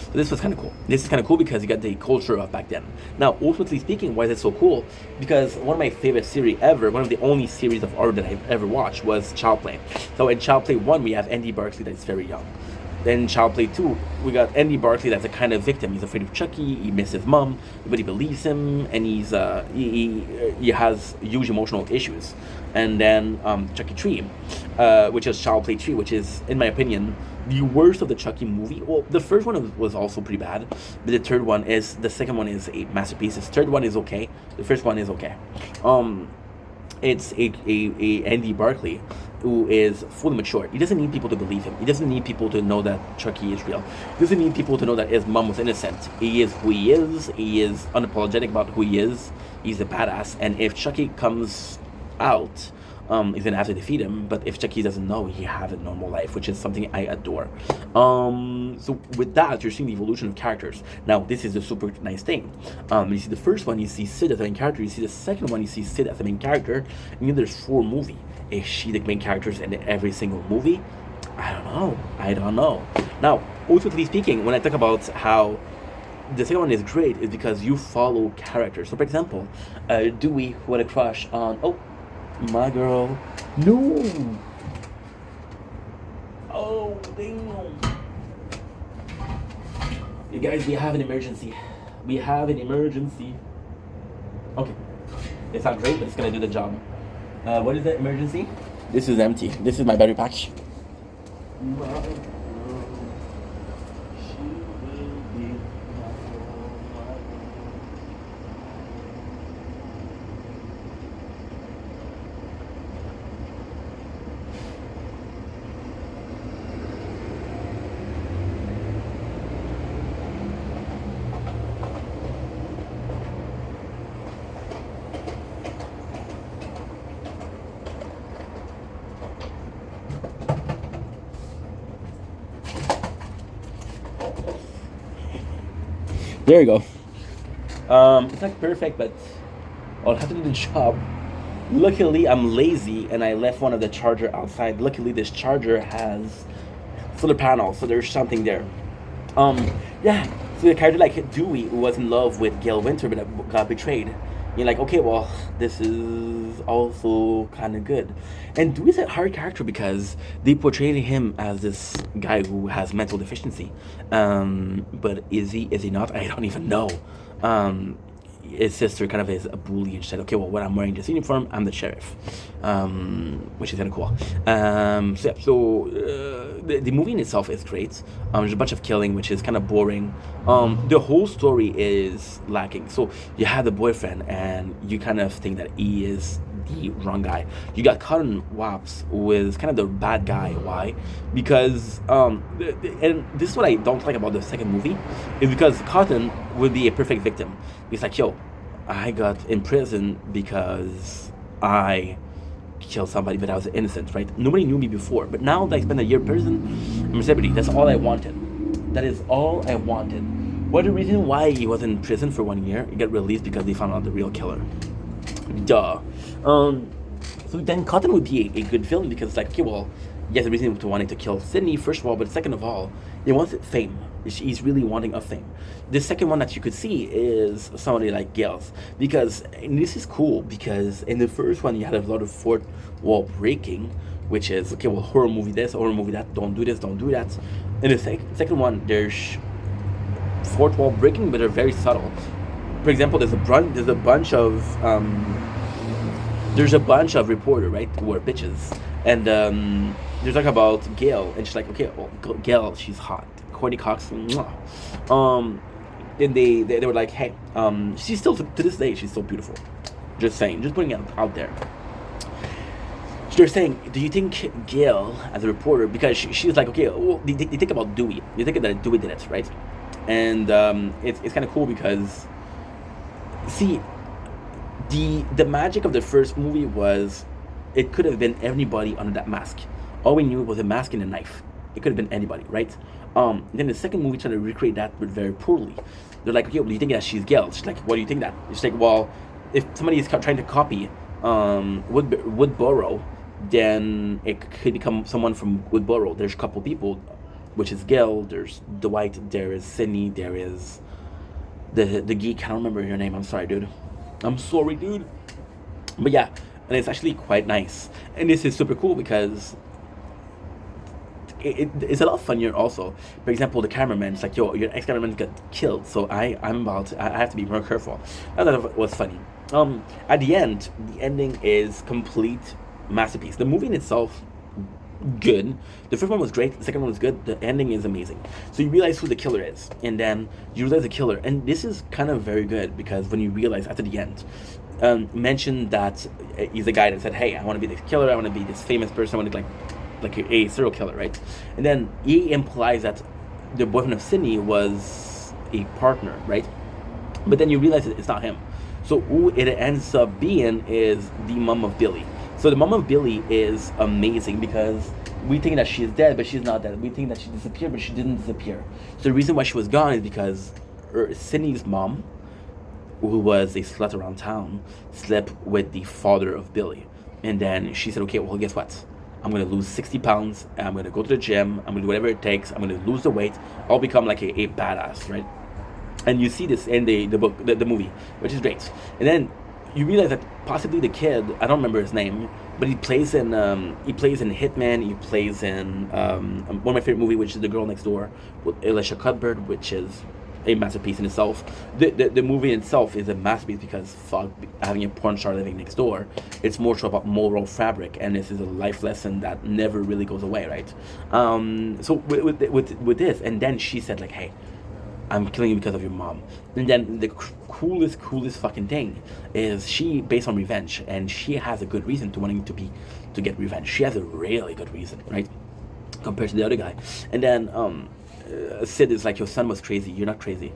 So this was kind of cool. This is kind of cool because you got the culture of back then. Now, ultimately speaking, why is it so cool? Because one of my favorite series ever, one of the only series of art that I've ever watched was Child Play. So in Child Play 1, we have Andy Barclay that's very young. Then in Child Play 2, we got Andy Barclay that's a kind of victim. He's afraid of Chucky, he misses his mom, nobody believes him, and he has huge emotional issues. And then Chucky 3, which is Child Play 3, which is, in my opinion, the worst of the Chucky movie. Well, the first one was also pretty bad, but the second one is a masterpiece. The third one is okay. The first one is okay. It's a Andy Barclay who is fully mature. He doesn't need people to believe him. He doesn't need people to know that Chucky is real. He doesn't need people to know that his mom was innocent. He is who he is. He is unapologetic about who he is. He's a badass. And if Chucky comes out, he's gonna have to defeat him. But if Chucky doesn't know, he have a normal life, which is something I adore. So with that, you're seeing the evolution of characters. Now, this is a super nice thing. You see the first one, you see Sid as the main character. You see the second one, you see Sid as the main character. And then there's 4 movies. Is she the main characters in every single movie? I don't know. Now, ultimately speaking, when I talk about how the second one is great, is because you follow characters. So, for example, Dewey, who had a crush on, my girl. No. Oh, damn. You guys, we have an emergency. We have an emergency. Okay. It's not great, but it's gonna do the job. What is the emergency? This is empty. This is my battery pack. There you go. It's not perfect, but I'll have to do the job. Luckily, I'm lazy and I left one of the charger outside. Luckily, this charger has solar panels, so there's something there. Yeah. So the character like Dewey, who was in love with Gail Winter, but got betrayed. You're like, okay, well, this is also kind of good. And Dewey's a hard character because they portrayed him as this guy who has mental deficiency. But is he not? I don't even know. His sister kind of is a bully and said, okay, well, when I'm wearing this uniform, I'm the sheriff. Which is kind of cool. The movie in itself is great. There's a bunch of killing, which is kind of boring. The whole story is lacking. So you have the boyfriend, and you kind of think that he is the wrong guy. You got Cotton Watts, who is kind of the bad guy. Why? Because, and this is what I don't like about the second movie, is because Cotton would be a perfect victim. He's like, yo, I got in prison because I killed somebody, but I was innocent, right? Nobody knew me before, but now that I spent a year in prison, I'm a celebrity. That's all I wanted. That is all I wanted. What the reason why he was in prison for 1 year? He got released because they found out the real killer. Duh. So then Cotton would be a good villain because it's like, okay, well, he has a reason to wanting to kill Sydney, first of all, but second of all, he wants fame. He's really wanting a fame. The second one that you could see is somebody like Gales, because and this is cool because in the first one you had a lot of fourth wall breaking, which is, okay, well, horror movie this, horror movie that, don't do this, don't do that. In the second one, there's fourth wall breaking, but they're very subtle. For example, there's a bunch of reporters, right, who are bitches, and they're talking about Gail, and she's like, okay, well, Gail, she's hot. Courtney Cox, mwah. And they were like, hey, she's still, to this day, she's so beautiful. Just saying, just putting it out there. So they're saying, do you think Gail, as a reporter, because she's like, okay, well, they think about Dewey. They think that Dewey did it, right? And it's kind of cool because, see, the magic of the first movie was it could have been anybody under that mask. All we knew was a mask and a knife. It could have been anybody, right? Then the second movie tried to recreate that, but very poorly. They're like, okay, well, do you think that she's Gail? She's like, what do you think that? She's like, well, if somebody is trying to copy Woodborough, then it could become someone from Woodborough. There's a couple people, which is Gail, there's Dwight, there is Sydney, there is the geek. I don't remember your name. I'm sorry, dude. But yeah, and it's actually quite nice. And this is super cool because it's a lot funnier also. For example, the cameraman, it's like, yo, your ex-cameraman got killed, so I have to be more careful. I thought it was funny. At the end, the ending is complete masterpiece. The movie in itself, good. The first one was great, the second one was good, the ending is amazing. So you realize who the killer is, and then you realize the killer, and this is kind of very good because when you realize after the end, mentioned that he's the guy that said, hey, I want to be this killer, I want to be this famous person, I want to like a serial killer, right? And then he implies that the boyfriend of Sydney was a partner, right? But then you realize that it's not him. So who it ends up being is the mom of Billy. So the mom of Billy is amazing because we think that she's dead, but she's not dead. We think that she disappeared, but she didn't disappear. So the reason why she was gone is because Sydney's mom, who was a slut around town, slept with the father of Billy. And then she said, okay, well, guess what? I'm going to lose 60 pounds, and I'm going to go to the gym, I'm going to do whatever it takes, I'm going to lose the weight, I'll become like a badass, right? And you see this in the book, the movie, which is great. And then you realize that possibly the kid, I don't remember his name, but he plays in Hitman. He plays in one of my favorite movies, which is The Girl Next Door with Elisha Cuthbert, which is a masterpiece in itself. The movie itself is a masterpiece because fuck, having a porn star living next door, it's more so about moral fabric, and this is a life lesson that never really goes away, right? So with this, and then she said like, hey, I'm killing you because of your mom. And then the coolest fucking thing is she based on revenge, and she has a good reason to wanting to get revenge. She has a really good reason, right? Compared to the other guy. And then Sid is like, your son was crazy. You're not crazy.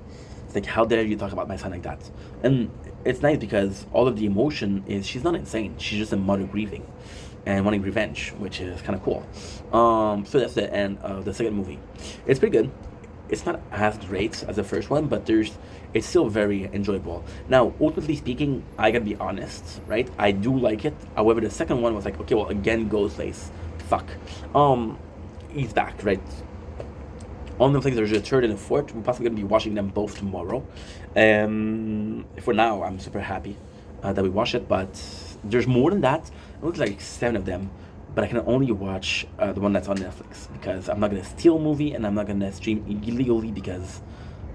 It's like, how dare you talk about my son like that? And it's nice because all of the emotion is, she's not insane. She's just a mother grieving and wanting revenge, which is kind of cool. So that's the end of the second movie. It's pretty good. It's not as great as the first one, but it's still very enjoyable. Now, ultimately speaking, I gotta be honest, right? I do like it. However, the second one was like, okay, well, again, Ghostface. Fuck. He's back, right? On Netflix, there's a third and a fourth. We're possibly gonna be watching them both tomorrow. For now, I'm super happy that we watched it, but there's more than that. It looks like 7 of them. But I can only watch the one that's on Netflix because I'm not going to steal a movie and I'm not going to stream illegally because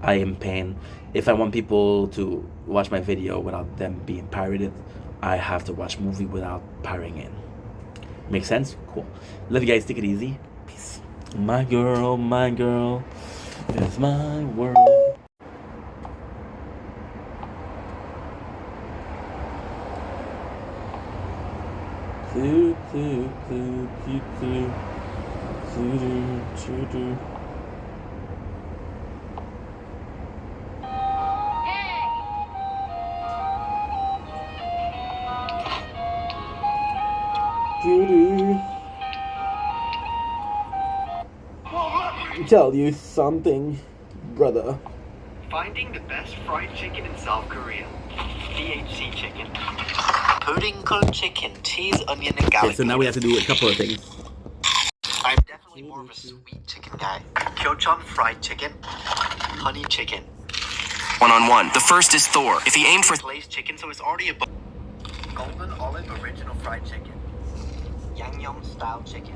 I am paying. If I want people to watch my video without them being pirated, I have to watch movie without pirating in. Make sense? Cool. Love you guys. Take it easy. Peace. My girl is my world. Tell you something, brother. Finding the best fried chicken in South Korea. DHC chicken. Pudding cooked chicken, cheese, onion, and garlic. Okay, so now we have to do a couple of things. I'm definitely more of a sweet chicken guy. Kyochon fried chicken. Honey chicken. One-on-one. The first is Thor. If he aimed for glazed chicken, so it's already a golden olive original fried chicken. Yangnyeom style chicken.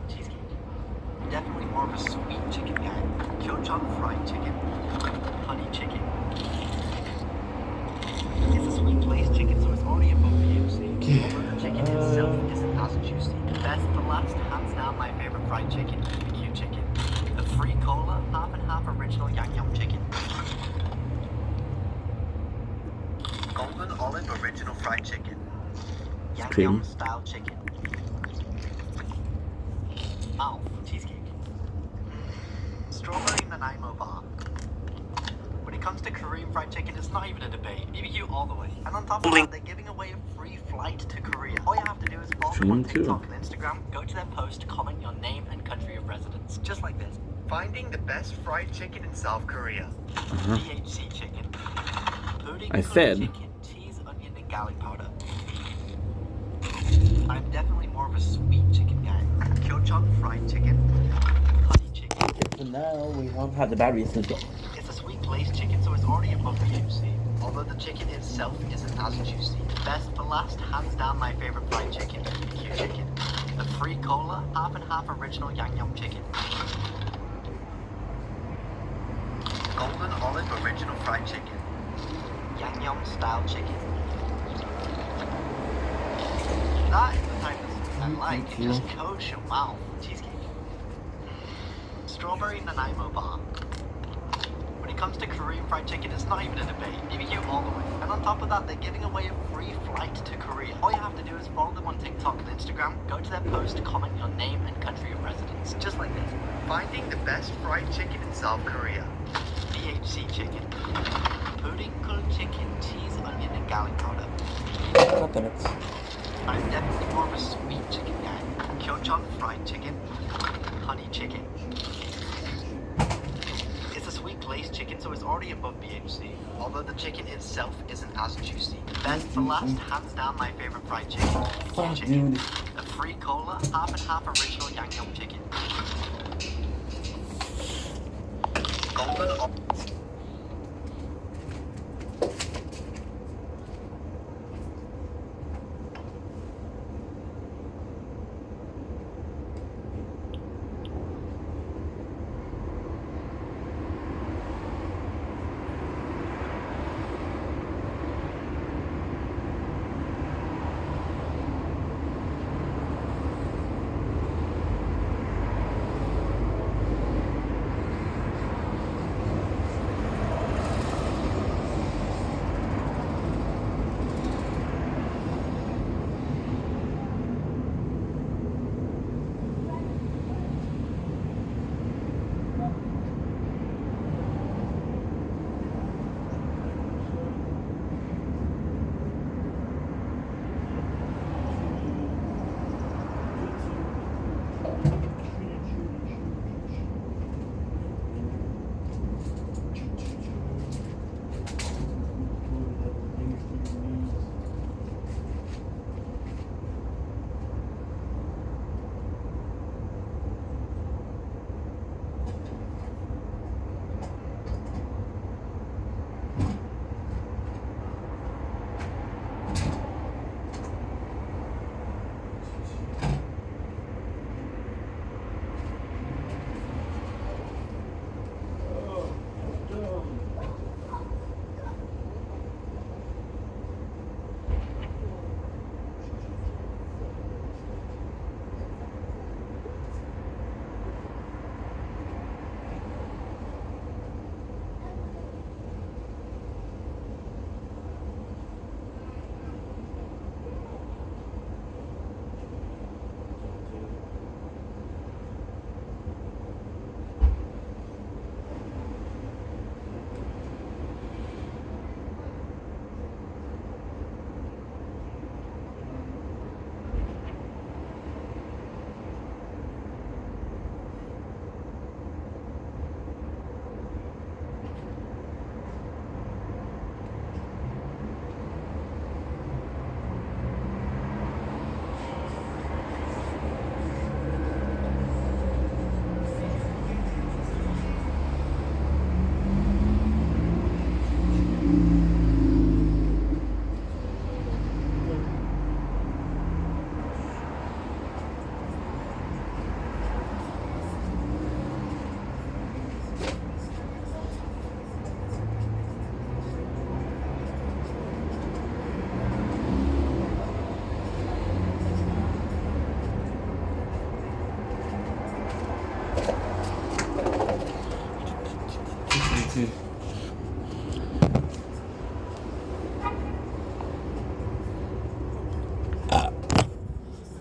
Cheesecake. Definitely more of a sweet chicken guy. Kyochon fried chicken. Honey chicken. It's a sweet glazed chicken, so it's already above PMC. Although the chicken itself isn't as juicy. Best for last, hands down my favorite fried chicken, BBQ chicken. The free cola, half and half original Yangnyeom chicken. Golden olive original fried chicken. Yangnyeom style chicken. Mouth cheesecake. Strawberry Nanaimo bar. When it comes to Korean fried chicken, it's not even a debate. BBQ all the way. And on top of that, they're giving away a free flight to Korea. All you have to do is follow them on TikTok and Instagram, go to their post, comment your name and country of residence. Just like this. Finding the best fried chicken in South Korea. DHC chicken. I said. Chicken, cheese, onion, and garlic powder. I'm definitely more of a sweet chicken guy. Kyochon fried chicken. Honey chicken. Okay, so now we don't have the batteries. Let's go. It's a sweet glazed chicken, so it's already above the juicy. Although the chicken itself isn't as juicy. Best for last, hands down my favorite fried chicken, BBQ chicken. The free cola, half and half original Yangnyeom chicken. Golden olive original fried chicken. Yangnyeom style chicken. That is the type of food I like. It just coats your mouth. Cheesecake. Strawberry Nanaimo bar. When it comes to Korean fried chicken, it's not even a debate. BBQ all the way. And on top of that, they're giving away a free flight to Korea. All you have to do is follow them on TikTok and Instagram, go to their post, comment your name and country of residence. Just like this. Finding the best fried chicken in South Korea. DHC chicken. Pudding cooked chicken, cheese, onion, and garlic powder. I'm definitely more of a sweet chicken guy. Kyochon fried chicken. Honey chicken. It's a sweet glazed chicken, so it's already above BHC. Although the chicken itself isn't as juicy. Best for last, hands down my favorite fried chicken. BBQ chicken. A free cola, half and half original Yangnyeom chicken. Golden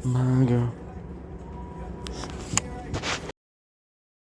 My girl.